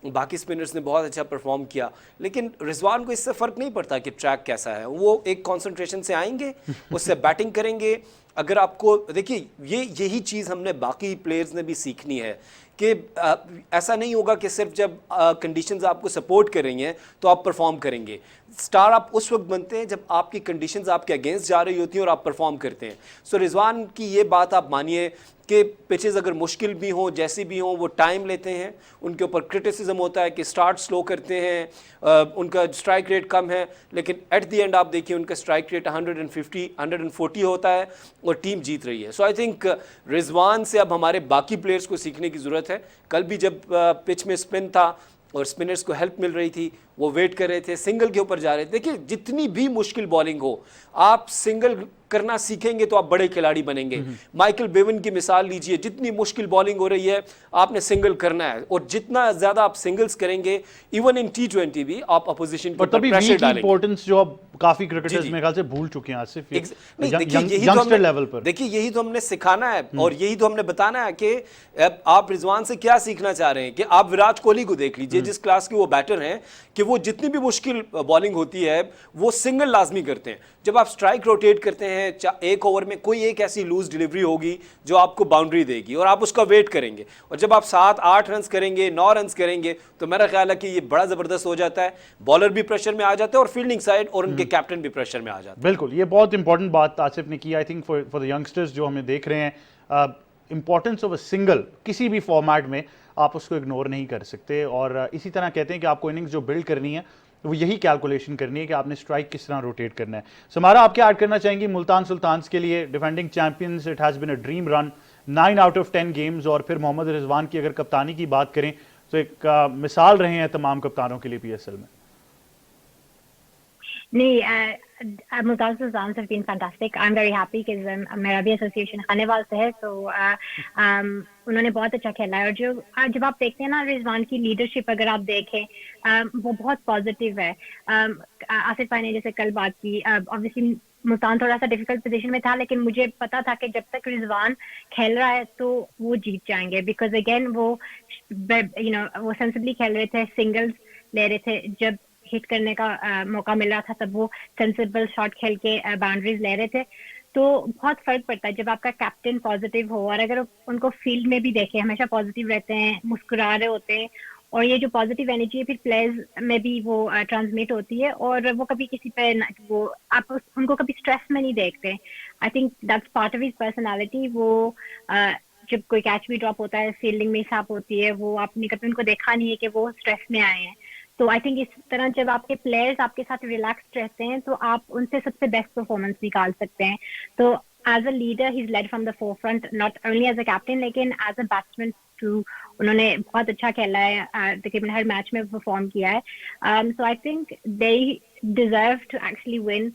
बाकी स्पिनर्स ने बहुत अच्छा परफॉर्म किया। लेकिन रिजवान को इससे फ़र्क नहीं पड़ता कि ट्रैक कैसा है, वो एक कंसंट्रेशन से आएंगे, उससे बैटिंग करेंगे। अगर आपको देखिए, यही चीज़ हमने बाकी प्लेयर्स ने भी सीखनी है कि ऐसा नहीं होगा कि सिर्फ जब कंडीशंस आपको सपोर्ट कर रही हैं तो आप परफॉर्म करेंगे। स्टार आप उस वक्त बनते हैं जब आपकी कंडीशंस आपके अगेंस्ट जा रही होती हैं और आप परफॉर्म करते हैं। सो रिजवान की ये बात आप मानिए कि पिचेस अगर मुश्किल भी हों, जैसी भी हों, वो टाइम लेते हैं, उनके ऊपर क्रिटिसिज्म होता है कि स्टार्ट स्लो करते हैं, उनका स्ट्राइक रेट कम है, लेकिन एट द एंड आप देखिए उनका स्ट्राइक रेट 140 होता है और टीम जीत रही है। सो आई थिंक रिजवान से अब हमारे बाकी प्लेयर्स को सीखने की ज़रूरत है। कल भी जब पिच में स्पिन था और स्पिनर्स को हेल्प मिल रही थी, वो वेट कर रहे थे, सिंगल के ऊपर जा रहे थे। देखिए, जितनी भी मुश्किल बॉलिंग हो, आप सिंगल करना सीखेंगे तो आप बड़े खिलाड़ी बनेंगे। माइकल बेवन की मिसाल लीजिए, जितनी मुश्किल बॉलिंग हो रही है आपने सिंगल करना है, और जितना ज्यादा आप सिंगल्स करेंगे, इवन इन T20 भी आप अपोजिशन के ऊपर प्रेशर डालेंगे। इंपॉर्टेंस जो अब काफी क्रिकेटर्स मेरे ख्याल से भूल चुके हैं आसिफ, यंगस्टर लेवल पर। देखिए, यही तो हमने सिखाना है और यही तो हमने बताना है कि आप रिजवान से क्या सीखना चाह रहे हैं। कि आप विराट कोहली को देख लीजिए, जिस क्लास के वो बैटर हैं, कि वो जितनी भी मुश्किल बॉलिंग होती है वो सिंगल लाजमी करते हैं। जब आप स्ट्राइक रोटेट करते हैं, एक ओवर में कोई एक ऐसी लूज डिलीवरी होगी जो आपको बाउंड्री देगी और आप उसका वेट करेंगे, और जब आप 7-8 रन करेंगे, 9 रन करेंगे, तो मेरा ख्याल है कि ये बड़ा ज़बरदस्त हो जाता है। बॉलर भी प्रेशर में आ जाते हैं और फील्डिंग साइड और उनके कैप्टन भी प्रेशर में आ जाते हैं। बिल्कुल, ये बहुत इंपॉर्टेंट बात आसिफ ने की। आई थिंक फॉर द यंगस्टर्स जो हमें देख रहे हैं, इंपॉर्टेंस ऑफ अ सिंगल किसी भी फॉर्मेट में आप उसको इग्नोर नहीं कर सकते। और इसी तरह कहते हैं कि आपको इनिंग्स जो बिल्ड करनी है वो यही कैलकुलेशन करनी है कि आपने स्ट्राइक किस तरह रोटेट करना है। समारा, आप क्या ऐड करना चाहेंगी मुल्तान सुल्तान्स के लिए? Defending champions, it has been a dream run, 9 out of 10 games, और फिर मोहम्मद रिजवान की अगर कप्तानी की बात करें तो एक मिसाल रहे हैं तमाम कप्तानों के लिए पीएसएल में। नहीं, Multan Sultans have been fantastic. I'm very happy कि मेरा भी एसोसिएशन खानेवाल से है, तो उन्होंने बहुत अच्छा खेला है। और जब आप देखते हैं ना रिजवान की लीडरशिप, अगर आप देखें वो बहुत पॉजिटिव है। आसिफ भाई ने जैसे कल बात की, ऑब्वियसली मुल्तान थोड़ा सा डिफिकल्ट पोजीशन में था, लेकिन मुझे पता था कि जब तक रिजवान खेल रहा है तो वो जीत जाएंगे, बिकॉज अगेन वो वो सेंसिबली खेल रहे थे, सिंगल्स ले रहे थे, जब हिट करने का मौका मिल रहा था तब वो सेंसिबल शॉट खेल के बाउंड्रीज ले रहे थे। तो बहुत फर्क पड़ता है जब आपका कैप्टन पॉजिटिव हो, और अगर उनको फील्ड में भी देखें हमेशा पॉजिटिव रहते हैं, मुस्कुरा रहे होते हैं, और ये जो पॉजिटिव एनर्जी है फिर प्लेयर्स में भी वो ट्रांसमिट होती है, और वो कभी किसी पे वो आप उनको कभी स्ट्रेस में नहीं देखते। I think that's part of his personality. वो जब कोई कैच भी ड्रॉप होता है, फील्डिंग में साफ होती है, वो आपने कभी उनको देखा नहीं है कि वो स्ट्रेस में आए हैं। तो आई थिंक इस तरह जब आपके प्लेयर्स आपके साथ रिलैक्स्ड रहते हैं तो आप उनसे सबसे बेस्ट परफॉर्मेंस निकाल सकते हैं। तो as a leader he is led from the forefront, not only as a captain लेकिन एज अ बैट्समैन टू। उन्होंने बहुत अच्छा खेला है, तकरीबन हर मैच में परफॉर्म किया है। So I think they deserve to actually win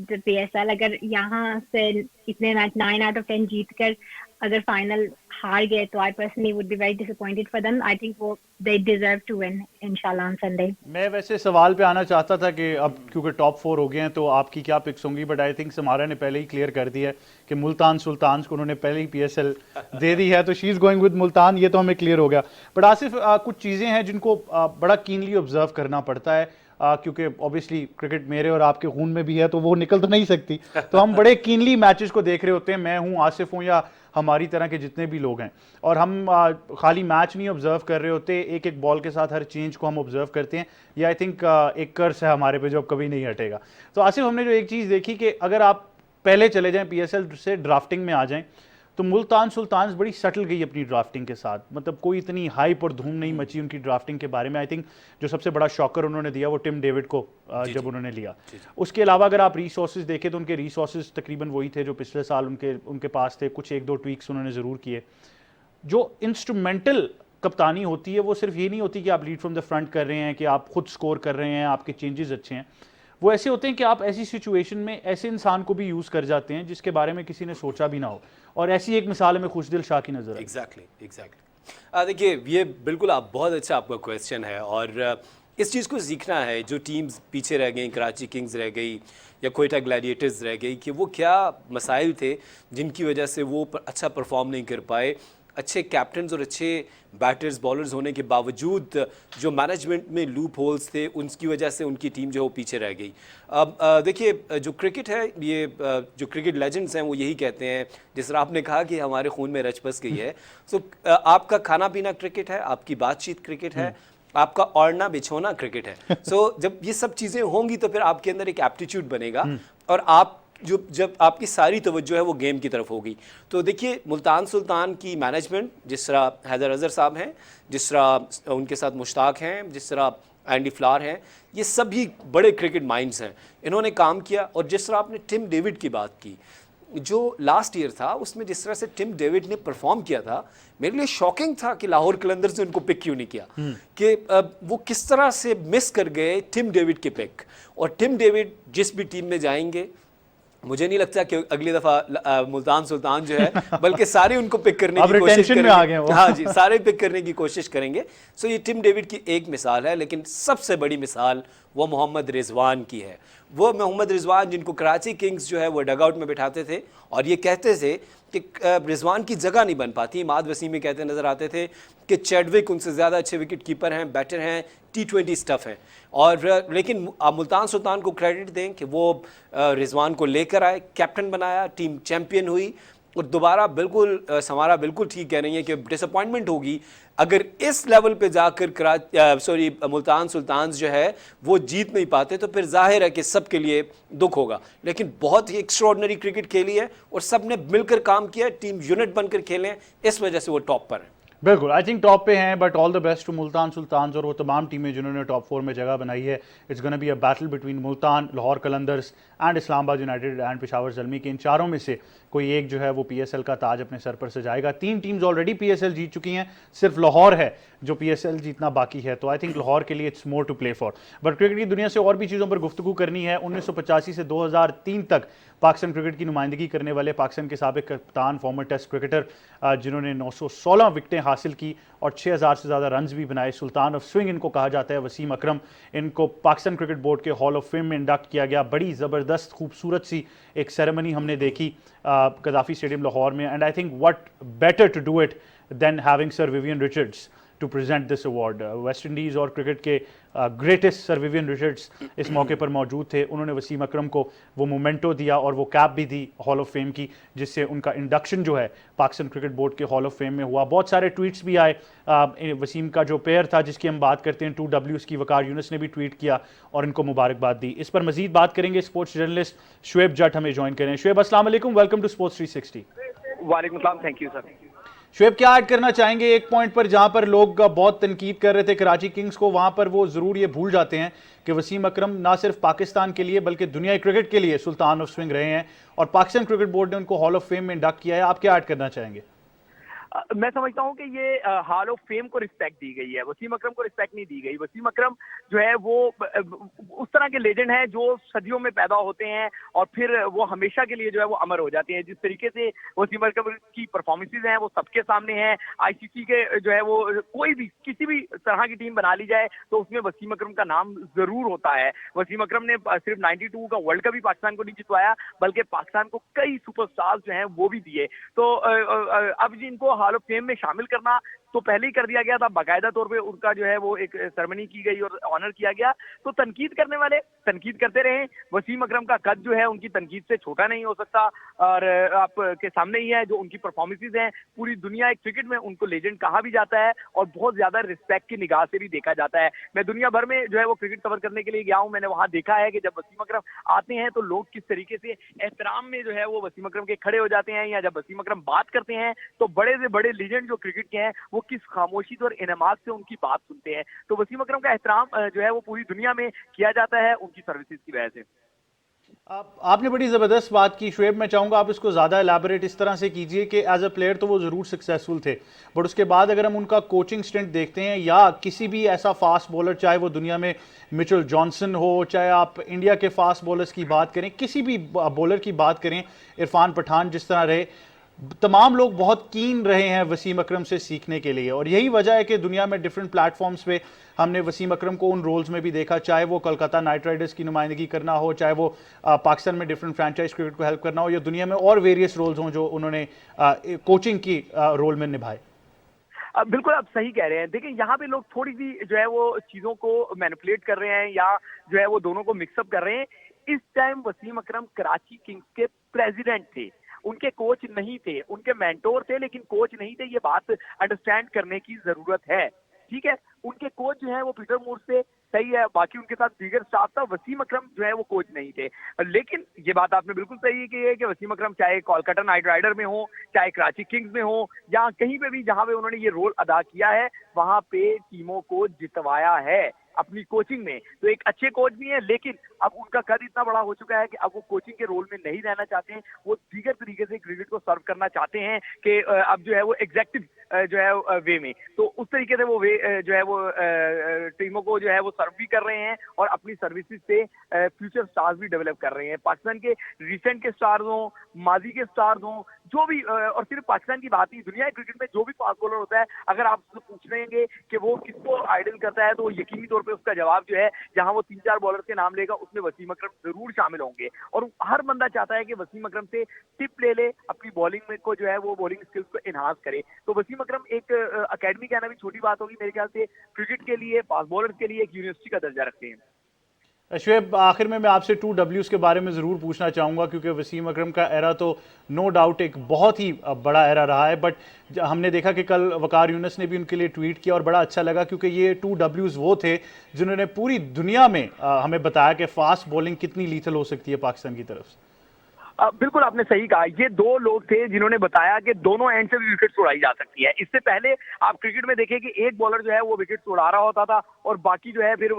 the PSL. अगर यहाँ से इतने मैच 9 आउट ऑफ 10 जीत कर अगर फाइनल हार गए तो I personally would be very disappointed for them. I think वो they deserve to win, inshallah, on Sunday. मैं वैसे सवाल पे आना चाहता था कि अब क्योंकि टॉप 4 हो गए हैं तो आपकी क्या पिक्स होंगी, बट आई थिंक समारा ने पहले ही क्लियर कर दिया है कि मुल्तान सुल्तान को उन्होंने पहले ही पीएसएल दे दी है, तो she is going with Multan, ये तो हमें क्लियर हो गया। बट आसिफ, कुछ चीज़ें हैं जिनको बड़ा कीनली ऑब्जर्व करना पड़ता है, क्योंकि ऑब्वियसली क्रिकेट मेरे और आपके खून में भी है तो वो निकल तो नहीं सकती, तो हम बड़े कीनली मैचेस को देख रहे होते हैं, मैं हूँ, आसिफ हूँ, या हमारी तरह के जितने भी लोग हैं, और हम खाली मैच नहीं ऑब्जर्व कर रहे होते, एक एक बॉल के साथ हर चेंज को हम ऑब्जर्व करते हैं। ये आई थिंक एक कर्स है हमारे पे जो अब कभी नहीं हटेगा। तो आसिफ, हमने जो एक चीज़ देखी कि अगर आप पहले चले जाएं पीएसएल से ड्राफ्टिंग में आ जाएं, तो मुल्तान सुल्तान बड़ी सटल गई अपनी ड्राफ्टिंग के साथ, मतलब कोई इतनी हाइप और धूम नहीं मची उनकी ड्राफ्टिंग के बारे में। आई थिंक जो सबसे बड़ा शॉकर उन्होंने दिया वो टिम डेविड को जब उन्होंने लिया। उसके अलावा अगर आप रिसोर्सेज देखें तो उनके रिसोर्सेज तकरीबन वही थे जो पिछले साल उनके पास थे, कुछ एक दो ट्वीक्स उन्होंने ज़रूर किए। जो इंस्ट्रूमेंटल कप्तानी होती है वो सिर्फ ये नहीं होती कि आप लीड फ्रॉम द फ्रंट कर रहे हैं, कि आप खुद स्कोर कर रहे हैं, आपके चेंजेस अच्छे हैं, वो ऐसे होते हैं कि आप ऐसी सिचुएशन में ऐसे इंसान को भी यूज़ कर जाते हैं जिसके बारे में किसी ने सोचा भी ना हो, और ऐसी एक मिसाल में खुशदिल शाह की नज़र है। एग्जैक्टली देखिए, ये बिल्कुल आप बहुत अच्छा आपका क्वेश्चन है, और इस चीज़ को सीखना है जो टीम्स पीछे रह गई, कराची किंग्स रह गई या कोयटा ग्लैडिएटर्स रह गई, कि वो क्या मसाइल थे जिनकी वजह से वो अच्छा परफॉर्म नहीं कर पाए। अच्छे कैप्टन्स और अच्छे बैटर्स बॉलर्स होने के बावजूद जो मैनेजमेंट में लूप होल्स थे, उनकी वजह से उनकी टीम जो है वो पीछे रह गई। अब देखिए, जो क्रिकेट है, ये जो क्रिकेट लेजेंड्स हैं वो यही कहते हैं, जिस तरह आपने कहा कि हमारे खून में रच बस गई है। सो आपका खाना पीना क्रिकेट है, आपकी बातचीत क्रिकेट है, आपका ओढ़ना बिछोना क्रिकेट है। सो जब ये सब चीज़ें होंगी तो फिर आपके अंदर एक एप्टीट्यूड बनेगा, और आप जब आपकी सारी तवज्जो है वो गेम की तरफ होगी। तो देखिए, मुल्तान सुल्तान की मैनेजमेंट, जिस तरह हैदर अजहर साहब हैं, जिस तरह उनके साथ मुश्ताक हैं, जिस तरह एंडी फ्लावर हैं, ये सभी बड़े क्रिकेट माइंड्स हैं, इन्होंने काम किया। और जिस तरह आपने टिम डेविड की बात की, जो लास्ट ईयर था उसमें जिस तरह से टिम डेविड ने परफॉर्म किया था, मेरे लिए शॉकिंग था कि लाहौर कलंदर्स ने उनको पिक क्यों नहीं किया, कि वो किस तरह से मिस कर गए टिम डेविड के पिक। और टिम डेविड जिस भी टीम में जाएंगे, मुझे नहीं लगता कि अगली दफा मुल्तान सुल्तान जो है, बल्कि सारे उनको पिक करने की कोशिश करेंगे। हाँ जी, सारे पिक करने की कोशिश करेंगे। सो ये टिम डेविड की एक मिसाल है, लेकिन सबसे बड़ी मिसाल वो मोहम्मद रिजवान की है। वो मोहम्मद रिजवान जिनको कराची किंग्स जो है वो डगआउट में बिठाते थे और ये कहते थे कि रिजवान की जगह नहीं बन पाती। इमाद वसीम में कहते नज़र आते थे कि चैडविक उनसे ज़्यादा अच्छे विकेट कीपर हैं, बैटर हैं, T20 स्टफ़ हैं। और लेकिन आप मुल्तान सुल्तान को क्रेडिट दें कि वो रिजवान को लेकर आए, कैप्टन बनाया, टीम चैम्पियन हुई। और दोबारा बिल्कुल समारा बिल्कुल ठीक कह रही है कि डिसअपॉइंटमेंट होगी अगर इस लेवल पे जाकर मुल्तान सुल्तान जो है वो जीत नहीं पाते, तो फिर जाहिर है कि सब के लिए दुख होगा। लेकिन बहुत ही एक्स्ट्रॉर्डनरी क्रिकेट खेली है और सब ने मिलकर काम किया, टीम यूनिट बनकर खेले हैं, इस वजह से वो टॉप पर है। बिल्कुल, आई थिंक टॉप पे हैं, but all the best to Multan Sultan और वो तमाम टीमें जिन्होंने टॉप 4 में जगह बनाई है। It's gonna be a battle between Multan, Lahore Qalandars and Islamabad United and Peshawar Zalmi के। इन चारों में से कोई एक जो है वो पीएसएल का ताज अपने सर पर सजाएगा। 3 टीम्स ऑलरेडी पीएसएल जीत चुकी हैं, सिर्फ लाहौर है जो पीएसएल जीतना बाकी है। तो आई थिंक लाहौर के लिए it's more to play for. But cricket की दुनिया से और भी चीज़ों पर गुफ्तगू करनी है। 1985 से 2003 तक पाकिस्तान क्रिकेट की नुमाइंदगी करने वाले पाकिस्तान के साबिक कप्तान, फॉर्मर टेस्ट क्रिकेटर जिन्होंने 916 विकेटें हासिल की और 6000 से ज़्यादा रन्स भी बनाए, सुल्तान ऑफ स्विंग इनको कहा जाता है, वसीम अकरम। इनको पाकिस्तान क्रिकेट बोर्ड के हॉल ऑफ फेम में इंडक्ट किया गया। बड़ी ज़बरदस्त खूबसूरत सी एक सेरेमनी हमने देखी कदाफी स्टेडियम लाहौर में। And I think what better to do it then having sir Vivian Richards to present this award. West Indies और क्रिकेट के ग्रेटेस्ट सर विवियन रिचर्ड्स इस मौके पर मौजूद थे। उन्होंने वसीम अकरम को वो मोमेंटो दिया और वो कैप भी दी हॉल ऑफ फेम की, जिससे उनका इंडक्शन जो है पाकिस्तान क्रिकेट बोर्ड के हॉल ऑफ फेम में हुआ। बहुत सारे ट्वीट्स भी आए। वसीम का जो पेयर था जिसकी हम बात करते हैं 2Ws की, वकार यूनुस ने भी ट्वीट किया और इनको मुबारकबाद दी। इस पर मजीद बात करेंगे, स्पोर्ट्स जर्नलिस्ट शुएब जट हमें ज्वाइन करें। शुएब, अस्सलाम वालेकुम, वेलकम टू स्पोर्ट्स 360। वालेकुम सलाम, थैंक यू सर। शुएब, क्या ऐड करना चाहेंगे एक पॉइंट पर जहां पर लोग बहुत तनकीद कर रहे थे कराची किंग्स को, वहां पर वो जरूर ये भूल जाते हैं कि वसीम अकरम ना सिर्फ पाकिस्तान के लिए बल्कि दुनिया क्रिकेट के लिए सुल्तान ऑफ स्विंग रहे हैं और पाकिस्तान क्रिकेट बोर्ड ने उनको हॉल ऑफ फेम में इंडक्ट किया है। आप क्या ऐड करना चाहेंगे? मैं समझता हूं कि ये हॉल ऑफ फेम को रिस्पेक्ट दी गई है, वसीम अकरम को रिस्पेक्ट नहीं दी गई। वसीम अकरम जो है वो उस तरह के लेजेंड हैं जो सदियों में पैदा होते हैं और फिर वो हमेशा के लिए जो है वो अमर हो जाते हैं। जिस तरीके से वसीम अकरम की परफॉर्मेंसेज हैं वो सबके सामने हैं। आईसीसी के जो है वो कोई भी किसी भी तरह की टीम बना ली जाए तो उसमें वसीम अकरम का नाम जरूर होता है। वसीम अकरम ने सिर्फ 92 का वर्ल्ड कप भी पाकिस्तान को नहीं जितवाया, बल्कि पाकिस्तान को कई सुपरस्टार्स जो हैं वो भी दिए। तो अब जिनको हॉल ऑफ फेम में शामिल करना तो पहले ही कर दिया गया था, बाकायदा तौर पे उनका जो है वो एक सेरेमनी की गई और ऑनर किया गया। तो तनकीद करने वाले तनकीद करते रहे। वसीम अकरम का कद जो है उनकी तनकीद से छोटा नहीं हो सकता और आपके सामने ही है जो उनकी परफॉर्मेंसेज हैं। पूरी दुनिया एक क्रिकेट में उनको लेजेंड कहा भी जाता है और बहुत ज्यादा रिस्पेक्ट की निगाह से भी देखा जाता है। मैं दुनिया भर में जो है वो क्रिकेट कवर करने के लिए गया हूँ, मैंने वहां देखा है कि जब वसीम अकरम आते हैं तो लोग किस तरीके से एहतराम में जो है वो वसीम अकरम के खड़े हो जाते हैं, या जब वसीम अकरम बात करते हैं तो बड़े से बड़े लीजेंड जो क्रिकेट के हैं वो किस खामोशी और इनामात से उनकी बात सुनते हैं। तो वसीम अकरम का एहतराम जो है वो पूरी दुनिया में किया जाता है उनकी सर्विसेज की वजह से। आपने बड़ी ज़बरदस्त बात की शुएब, मैं चाहूँगा आप इसको ज़्यादा एलैबोरेट इस तरह से कीजिए कि एज अ प्लेयर तो वो ज़रूर सक्सेसफुल थे, बट उसके बाद अगर हम उनका कोचिंग स्टिंट देखते हैं या किसी भी ऐसा फास्ट बॉलर, चाहे वो दुनिया में मिचेल जॉनसन हो, चाहे आप इंडिया के फास्ट बॉलर्स की बात करें, किसी भी बॉलर की बात करें, इरफान पठान जिस तरह रहे, तमाम लोग बहुत कीन रहे हैं वसीम अकरम से सीखने के लिए। और यही वजह है कि दुनिया में डिफरेंट प्लेटफॉर्म्स पे हमने वसीम अकरम को उन रोल्स में भी देखा, चाहे वो कोलकाता नाइट राइडर्स की नुमाइंदगी करना हो, चाहे वो पाकिस्तान में डिफरेंट फ्रेंचाइज क्रिकेट को हेल्प करना हो, या दुनिया में और वेरियस रोल्स हों जो उन्होंने कोचिंग की रोल में निभाए। बिल्कुल आप सही कह रहे हैं। देखिए यहाँ पे लोग थोड़ी सी जो है वो चीजों को मैनिपुलेट कर रहे हैं या जो है वो दोनों को मिक्सअप कर रहे हैं। इस टाइम वसीम अकरम कराची किंग्स के प्रेसिडेंट थे, उनके कोच नहीं थे, उनके मेंटोर थे लेकिन कोच नहीं थे। ये बात अंडरस्टैंड करने की जरूरत है, ठीक है। उनके कोच जो है वो पीटर मूर से सही है, बाकी उनके साथ दीगर स्टाफ था। वसीम अकरम जो है वो कोच नहीं थे। लेकिन ये बात आपने बिल्कुल सही की है कि वसीम अकरम चाहे कोलकाता नाइट राइडर में हो, चाहे कराची किंग्स में हो, या कहीं पे भी जहां पे उन्होंने ये रोल अदा किया है, वहां पे टीमों को जितवाया है अपनी कोचिंग में। तो एक अच्छे कोच भी हैं, लेकिन अब उनका कद इतना बड़ा हो चुका है कि अब वो कोचिंग के रोल में नहीं रहना चाहते हैं। वो दीगर तरीके से क्रिकेट को सर्व करना चाहते हैं कि अब जो है वो एग्जैक्टिव जो है वे में, तो उस तरीके से वो वे जो है वो टीमों को जो है वो सर्व भी कर रहे हैं और अपनी सर्विसेज से फ्यूचर स्टार्स भी डेवलप कर रहे हैं। पाकिस्तान के रिसेंट के स्टार्स हों, माजी के स्टार्स हों, जो भी और सिर्फ पाकिस्तान की बात नहीं, दुनिया क्रिकेट में जो भी फास्ट बॉलर होता है, अगर आप उससे पूछ रहेंगे कि वो किसको आइडल करता है तो यकीनी तौर पे उसका जवाब जो है, जहां वो 3-4 बॉलर के नाम लेगा उसमें वसीम अकरम जरूर शामिल होंगे। और हर बंदा चाहता है कि वसीम अकरम से टिप ले ले, अपनी बॉलिंग में को जो है वो बॉलिंग स्किल्स को एनहांस करे। तो वसीम अकरम एक अकेडमी कहना भी छोटी बात होगी मेरे ख्याल से, क्रिकेट के लिए फास्ट बॉलर के लिए एक यूनिवर्सिटी का दर्जा रखते हैं। शुएब, आखिर में मैं आपसे 2Ws के बारे में ज़रूर पूछना चाहूँगा, क्योंकि वसीम अकरम का एरा तो नो डाउट एक बहुत ही बड़ा एरा रहा है, बट हमने देखा कि कल वकार यूनुस ने भी उनके लिए ट्वीट किया और बड़ा अच्छा लगा, क्योंकि ये 2Ws वो थे जिन्होंने पूरी दुनिया में हमें बताया कि फास्ट बॉलिंग कितनी लीथल हो सकती है पाकिस्तान की तरफ से। बिल्कुल आपने सही कहा, ये दो लोग थे जिन्होंने बताया कि दोनों एंड से भी विकेट उड़ाई जा सकती है। इससे पहले आप क्रिकेट में देखें कि एक बॉलर जो है वो विकेट उड़ा रहा होता था और बाकी जो है फिर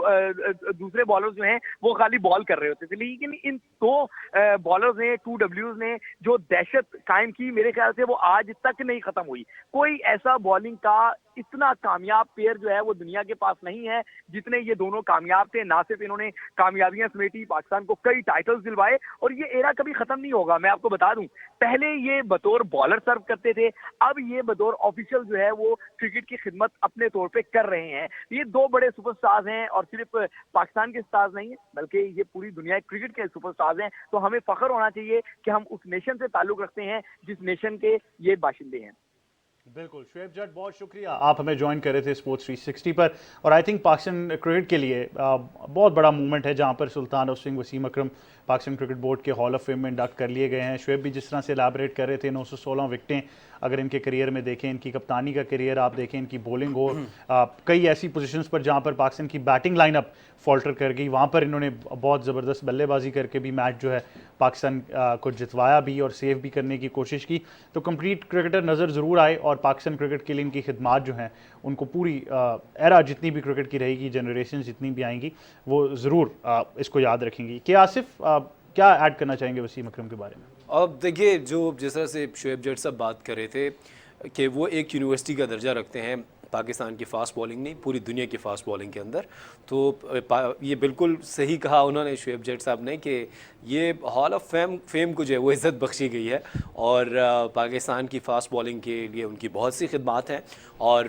दूसरे बॉलर्स जो हैं वो खाली बॉल कर रहे होते थे। लेकिन इन दो बॉलर्स ने, 2Ws ने जो दहशत कायम की, मेरे ख्याल से वो आज तक नहीं खत्म हुई। कोई ऐसा बॉलिंग का इतना कामयाब प्लेयर जो है वो दुनिया के पास नहीं है जितने ये दोनों कामयाब थे। ना सिर्फ इन्होंने कामयाबियां समेटी, पाकिस्तान को कई टाइटल्स दिलवाए, और ये एरा कभी खत्म नहीं होगा। मैं आपको बता दूं, पहले ये बतौर बॉलर सर्व करते थे, अब ये बतौर ऑफिशियल जो है वो क्रिकेट की खिदमत अपने तौर पे कर रहे हैं। ये दो बड़े सुपरस्टार्स हैं और सिर्फ पाकिस्तान के स्टार्स नहीं है, बल्कि ये पूरी दुनिया क्रिकेट के सुपरस्टार्स हैं। तो हमें फख्र होना चाहिए कि हम उस नेशन से ताल्लुक रखते हैं जिस नेशन के ये बाशिंदे हैं। बिल्कुल शुएब जट, बहुत शुक्रिया, आप हमें ज्वाइन कर रहे थे स्पोर्ट्स 360 पर। और आई थिंक पाकिस्तान क्रिकेट के लिए बहुत बड़ा मूवमेंट है जहां पर Sultan of swing Wasim Akram Pakistan cricket board के हॉल ऑफ फेम में इंडक्ट कर लिए गए हैं। शुएब भी जिस तरह से एलैबोरेट कर रहे थे, 916 विकटें अगर इनके करियर में देखें, इनकी कप्तानी का करियर आप देखें, इनकी बॉलिंग हो, कई ऐसी पोजीशंस पर जहां पर पाकिस्तान की बैटिंग लाइनअप फॉल्टर कर गई, वहां पर इन्होंने बहुत ज़बरदस्त बल्लेबाजी करके भी मैच जो है पाकिस्तान को जितवाया भी और सेव भी करने की कोशिश की। तो कंप्लीट क्रिकेटर नज़र ज़रूर आए और पाकिस्तान क्रिकेट के लिए इनकी खिदमात जो हैं उनको पूरी एरा जितनी भी क्रिकेट की रहेगी, जनरेशन जितनी भी आएंगी, वो ज़रूर इसको याद रखेंगी। कि आसिफ क्या ऐड करना चाहेंगे वसीम अकरम के बारे में? अब देखिए, जो जिस तरह से शुएब जट साहब बात कर रहे थे, कि वो एक यूनिवर्सिटी का दर्जा रखते हैं पाकिस्तान की फ़ास्ट बॉलिंग नहीं, पूरी दुनिया की फ़ास्ट बॉलिंग के अंदर। तो ये बिल्कुल सही कहा उन्होंने, शुएब जट साहब ने, कि ये हॉल ऑफ फेम को जो है वो इज़्ज़त बख्शी गई है और पाकिस्तान की फ़ास्ट बॉलिंग के लिए उनकी बहुत सी खिदमात हैं। और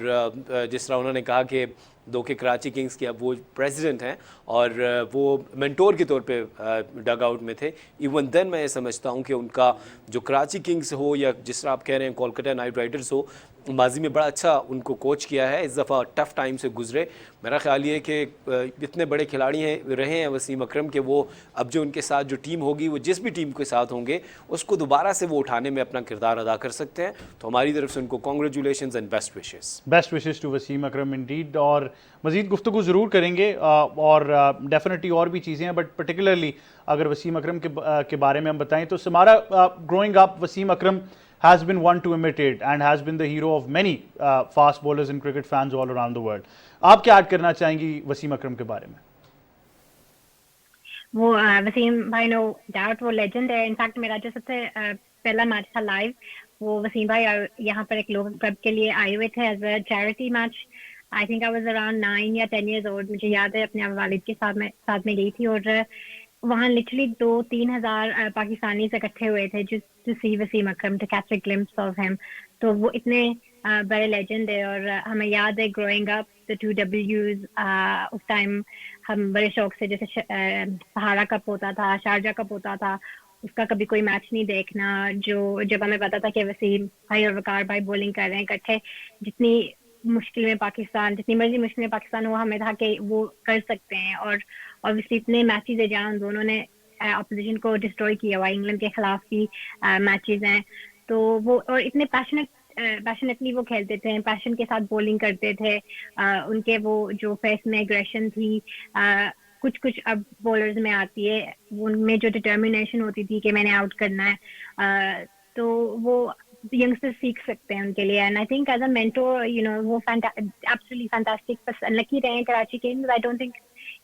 जिस तरह उन्होंने कहा कि दो के कराची किंग्स के अब वो प्रेसिडेंट हैं और वो मेंटोर के तौर पे डग आउट में थे। इवन देन मैं ये समझता हूँ कि उनका जो कराची किंग्स हो या जिस तरह आप कह रहे हैं कोलकाता नाइट राइडर्स हो, माजी में बड़ा अच्छा उनको कोच किया है। इस दफ़ा टफ़ टाइम से गुजरे। मेरा ख्याल ये कि इतने बड़े खिलाड़ी हैं रहे हैं वसीम अकरम के, वो अब जो उनके साथ जो टीम होगी, वो जिस भी टीम के साथ होंगे उसको दोबारा से वो उठाने में अपना किरदार अदा कर सकते हैं। तो हमारी तरफ से उनको congratulations and best wishes to Wasim Akram indeed. और मज़ीद गुफ्तगू ज़रूर करेंगे और डेफिनेटली और भी चीज़ें हैं, बट पर्टिकुलरली अगर वसीम अकरम के बारे में हम बताएं तो Samara, growing up Wasim Akram has been one to imitate and has been the hero of many fast bowlers and cricket fans all around the world. आप क्या ऐड करना चाहेंगी वसीम अकरम के बारे में? वो वसीम भाई नो डाउट वो लेजेंड है। इनफैक्ट मेरा जो सबसे पहला मैच था लाइव, वो वसीम भाई यहाँ पर एक लोकल क्लब के लिए आए हुए थे as a charity match. I think I was around 9 या 10 इयर्स ओल्ड। मुझे याद है अपने वालिद के साथ में गई थी और वहाँ लिटरली 2-3 हज़ार पाकिस्तानी इकट्ठे हुए थे just to see Wasim Akram, to catch a glimpse of him। तो वो इतने बड़े लेजेंड है और हमें याद है ग्रोइंग अप द 2Ws, उस टाइम हम बड़े शौक से, जैसे सहारा कप होता था, शारजा कप होता था, उसका कभी कोई मैच नहीं देखना। जब हमें पता था कि वसीम भाई और वकार भाई बॉलिंग कर रहे हैं इकट्ठे, जितनी मुश्किल में पाकिस्तान, जितनी मर्जी मुश्किल में पाकिस्तान हो, हमें था कि वो कर सकते हैं। और ऑब्वियसली इतने मैचेस है जहाँ दोनों ने अपोजिशन को डिस्ट्रॉय किया हुआ, इंग्लैंड के खिलाफ भी मैचेस हैं। तो वो और इतने पैशनेटली वो खेलते थे, पैशन के साथ बॉलिंग करते थे। उनके वो जो फेस में एग्रेशन थी, कुछ अब बॉलर्स में आती है, उनमें जो डिटर्मिनेशन होती थी कि मैंने आउट करना है, तो वो यंगस्टर्स सीख सकते हैं उनके लिए। And I think as a mentor वो एब्सोल्युटली फैंटास्टिक। बस अनलकी रहे हैं Karachi kings. I don't think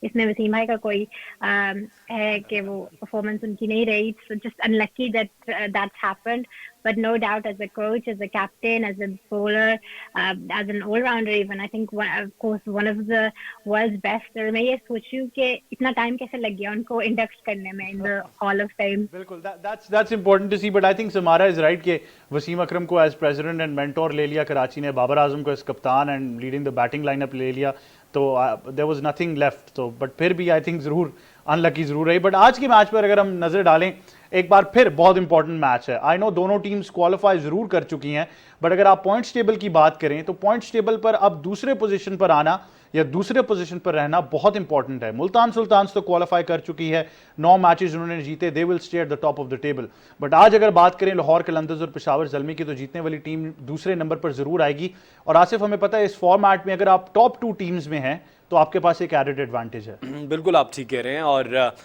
इसमें वसीम भाई का कोई है कि वो परफॉर्मेंस उनकी नहीं रही। So just unlucky that's happened, but no doubt as a coach, as a captain, as a bowler, as an all-rounder even, I think of course one of the world's best। और मैं ये सोच रही हूँ कि इतना टाइम कैसे लग गया उनको इंडक्ट करने में in the Hall of Fame। बिल्कुल, that's important to see, but I think Samara is right कि वसीम अकरम को as president and mentor ले लिया कराची ने, बाबर आजम को as कप्तान and leading the batting lineup ले लिया, तो there was nothing left। तो but फिर भी I think ज़रूर अनलकी ज़रूर रही। बट आज के मैच पर अगर हम नज़र डालें एक बार फिर, बहुत इंपॉर्टेंट मैच है। आई नो दोनों टीम्स क्वालिफाई जरूर कर चुकी हैं, बट अगर आप पॉइंट्स टेबल की बात करें तो पॉइंट्स टेबल पर अब दूसरे पोजीशन पर आना या दूसरे पोजीशन पर रहना बहुत इंपॉर्टेंट है। मुल्तान सुल्तान्स तो क्वालिफाई कर चुकी है, 9 मैचेस उन्होंने जीते, they will stay at the top of the table. But आज अगर बात करें लाहौर कलंदर्स और पेशावर ज़ल्मी की, तो जीतने वाली टीम दूसरे नंबर पर जरूर आएगी। और आसिफ, हमें पता है इस फॉर्मेट में अगर आप टॉप 2 टीम्स में हैं तो आपके पास एक एडेड एडवांटेज है। बिल्कुल आप ठीक कह रहे हैं। और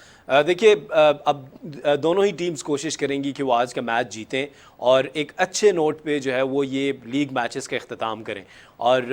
देखिए अब दोनों ही टीम्स कोशिश करेंगी कि वो आज का मैच जीतें और एक अच्छे नोट पे जो है वो ये लीग मैचेस का इख्तिताम करें। और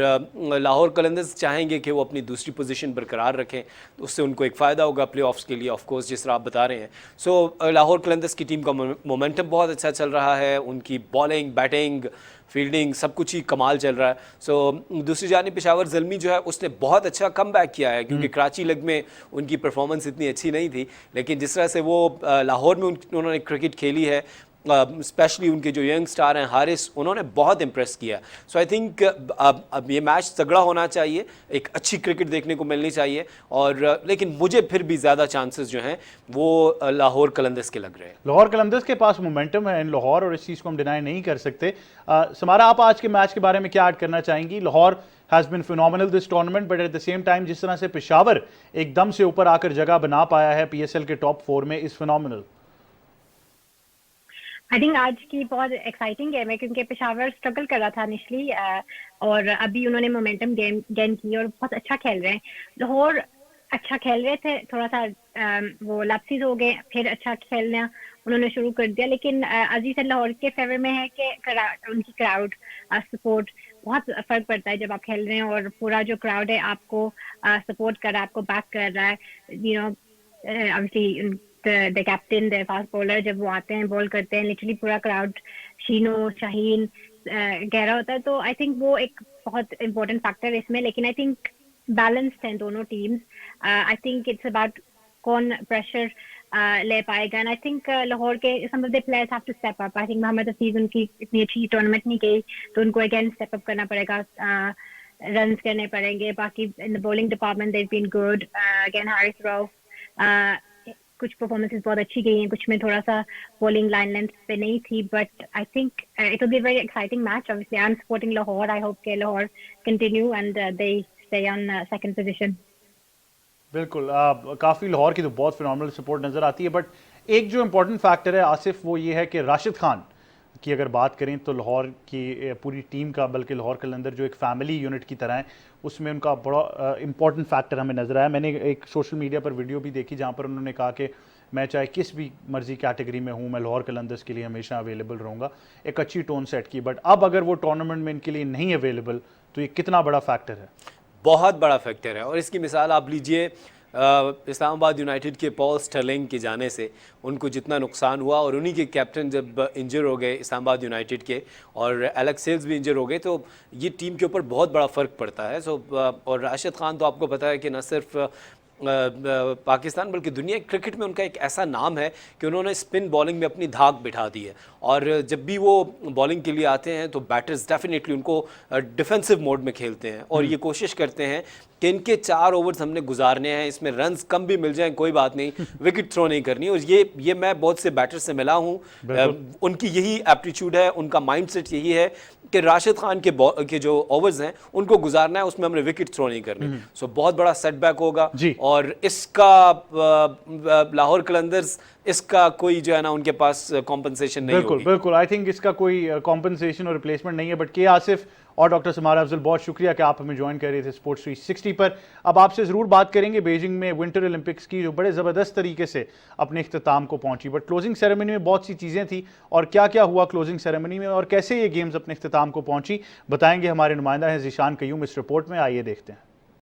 लाहौर कलंदर्स चाहेंगे कि वो अपनी दूसरी पोजीशन बरकरार रखें, तो उससे उनको एक फ़ायदा होगा प्लेऑफ्स के लिए, ऑफ कोर्स जिस तरह आप बता रहे हैं। सो लाहौर कलंदर्स की टीम का मोमेंटम बहुत अच्छा चल रहा है, उनकी बॉलिंग, बैटिंग, फील्डिंग सब कुछ ही कमाल चल रहा है। सो दूसरी जानिब पेशावर ज़ल्मी जो है उसने बहुत अच्छा कम बैक किया है, क्योंकि कराची लग में उनकी परफॉर्मेंस इतनी अच्छी नहीं थी, लेकिन जिस तरह से वो लाहौर में उन्होंने क्रिकेट खेली है, स्पेशली उनके जो यंग स्टार हैं हारिस, उन्होंने बहुत इम्प्रेस किया। सो आई थिंक अब ये मैच तगड़ा होना चाहिए, एक अच्छी क्रिकेट देखने को मिलनी चाहिए। और लेकिन मुझे फिर भी ज़्यादा चांसेस जो हैं वो लाहौर कलंदर्स के लग रहे हैं। लाहौर कलंदर्स के पास मोमेंटम है इन लाहौर, और इस चीज़ को हम डिनाई नहीं कर सकते। समारा, आप आज के मैच के बारे में क्या ऐड करना चाहेंगी? Lahore has been phenomenal this tournament, but at the same time जिस तरह से पेशावर एकदम से ऊपर आकर जगह बना पाया है PSL के टॉप 4 में, इज फिनोमिनल। आई थिंक आज की बहुत एक्साइटिंग गेम है, क्योंकि पेशावर स्ट्रगल कर रहा था इनिशियली और अभी उन्होंने मोमेंटम गेन की और बहुत अच्छा खेल रहे हैं। लाहौर अच्छा खेल रहे थे, थोड़ा सा वो लैप्सेस हो गए, फिर अच्छा खेलना उन्होंने शुरू कर दिया। लेकिन अजीज लाहौर के फेवर में है कि उनकी क्राउड सपोर्ट, बहुत फर्क पड़ता है जब आप खेल रहे हैं और पूरा जो क्राउड है आपको सपोर्ट कर रहा है, आपको बैक कर रहा है। Obviously the captain, the fast bowler, जब वो आते हैं बॉल करते हैं, लिटरली पूरा क्राउड, शीनो, शाहीन, गहरा होता है, तो आई थिंक वो एक बहुत इंपॉर्टेंट फैक्टर है इसमें. लेकिन आई थिंक बैलेंस्ड हैं दोनों teams. I think it's about कौन प्रेशर ले पाएगा. एंड आई थिंक लाहौर के some of the players have to step up. I think Mohammad Hafeez उनकी इतनी अच्छी टूर्नामेंट नहीं गई, तो उनको अगेन स्टेप अप करना पड़ेगा, रन्स करने पड़ेंगे. बाकी in the bowling department they have been good. Again Haris Rauf कुछ परफॉर्मेंसेस बहुत अच्छी गई हैं, कुछ में थोड़ा सा बॉलिंग लाइन लेंथ पे नहीं थी. But I think it will be very exciting match. Obviously I am supporting Lahore. I hope के Lahore continue and they stay on second position. बिल्कुल, काफ़ी लाहौर की तो बहुत फिनोमिनल सपोर्ट नज़र आती है. बट एक जो इम्पोर्टेंट फैक्टर है आसिफ, वो ये है कि राशिद खान की अगर बात करें तो लाहौर की पूरी टीम का, बल्कि लाहौर कलंदर जो एक फैमिली यूनिट की तरह है, उसमें उनका बड़ा इम्पॉर्टेंट फैक्टर हमें नज़र आया. मैंने एक सोशल मीडिया पर वीडियो भी देखी जहाँ पर उन्होंने कहा कि मैं चाहे किस भी मर्जी कैटेगरी में हूँ, मैं लाहौर कलंदर्स के लिए हमेशा अवेलेबल रहूँगा. एक अच्छी टोन सेट की. बट अब अगर वो टूर्नामेंट में इनके लिए नहीं अवेलेबल, तो ये कितना बड़ा फैक्टर है? बहुत बड़ा फैक्टर है. और इसकी मिसाल आप लीजिए इस्लामाबाद यूनाइटेड के पॉल स्टर्लिंग के जाने से उनको जितना नुकसान हुआ, और उन्हीं के कैप्टन जब इंजर हो गए इस्लामाबाद यूनाइटेड के, और एलेक्स सेल्स भी इंजर हो गए, तो ये टीम के ऊपर बहुत बड़ा फ़र्क पड़ता है. और राशिद खान तो आपको पता है कि न सिर्फ पाकिस्तान बल्कि दुनिया क्रिकेट में उनका एक ऐसा नाम है कि उन्होंने स्पिन बॉलिंग में अपनी धाक बिठा दी है. और जब भी वो बॉलिंग के लिए आते हैं तो बैटर्स डेफिनेटली उनको डिफेंसिव मोड में खेलते हैं, और ये कोशिश करते हैं कि इनके 4 ओवर्स हमने गुजारने हैं, इसमें रन्स कम भी मिल जाएं कोई बात नहीं, विकेट थ्रो नहीं करनी. और ये मैं बहुत से बैटर्स से मिला हूँ, उनकी यही एप्टीट्यूड है, उनका माइंडसेट यही है कि राशिद खान के जो ओवर्स हैं उनको गुजारना है, उसमें हमने विकेट थ्रो नहीं करनी. सो बहुत बड़ा सेटबैक होगा. और इसका लाहौर कलंदर्स, इसका कोई जो है ना उनके पास कॉम्पनसेशन नहीं होगी. बिल्कुल. आई थिंक इसका कोई कॉम्पनसेशन और रिप्लेसमेंट नहीं है. बट के आसिफ और डॉक्टर समारा अफजल, बहुत शुक्रिया कि आप हमें ज्वाइन कर रहे थे स्पोर्ट्स 360 पर. अब आपसे ज़रूर बात करेंगे बीजिंग में विंटर ओलंपिक्स की, जो बड़े ज़बरदस्त तरीके से अपने इख्तिताम को पहुंची. बट क्लोजिंग सेरेमनी में बहुत सी चीज़ें थी, और क्या क्या हुआ क्लोजिंग सेरेमनी में और कैसे ये गेम्स अपने इख्तिताम को पहुंची, बताएंगे हमारे नुमाइंदा हैं ज़ीशान कयूम इस रिपोर्ट में. आइए देखते हैं.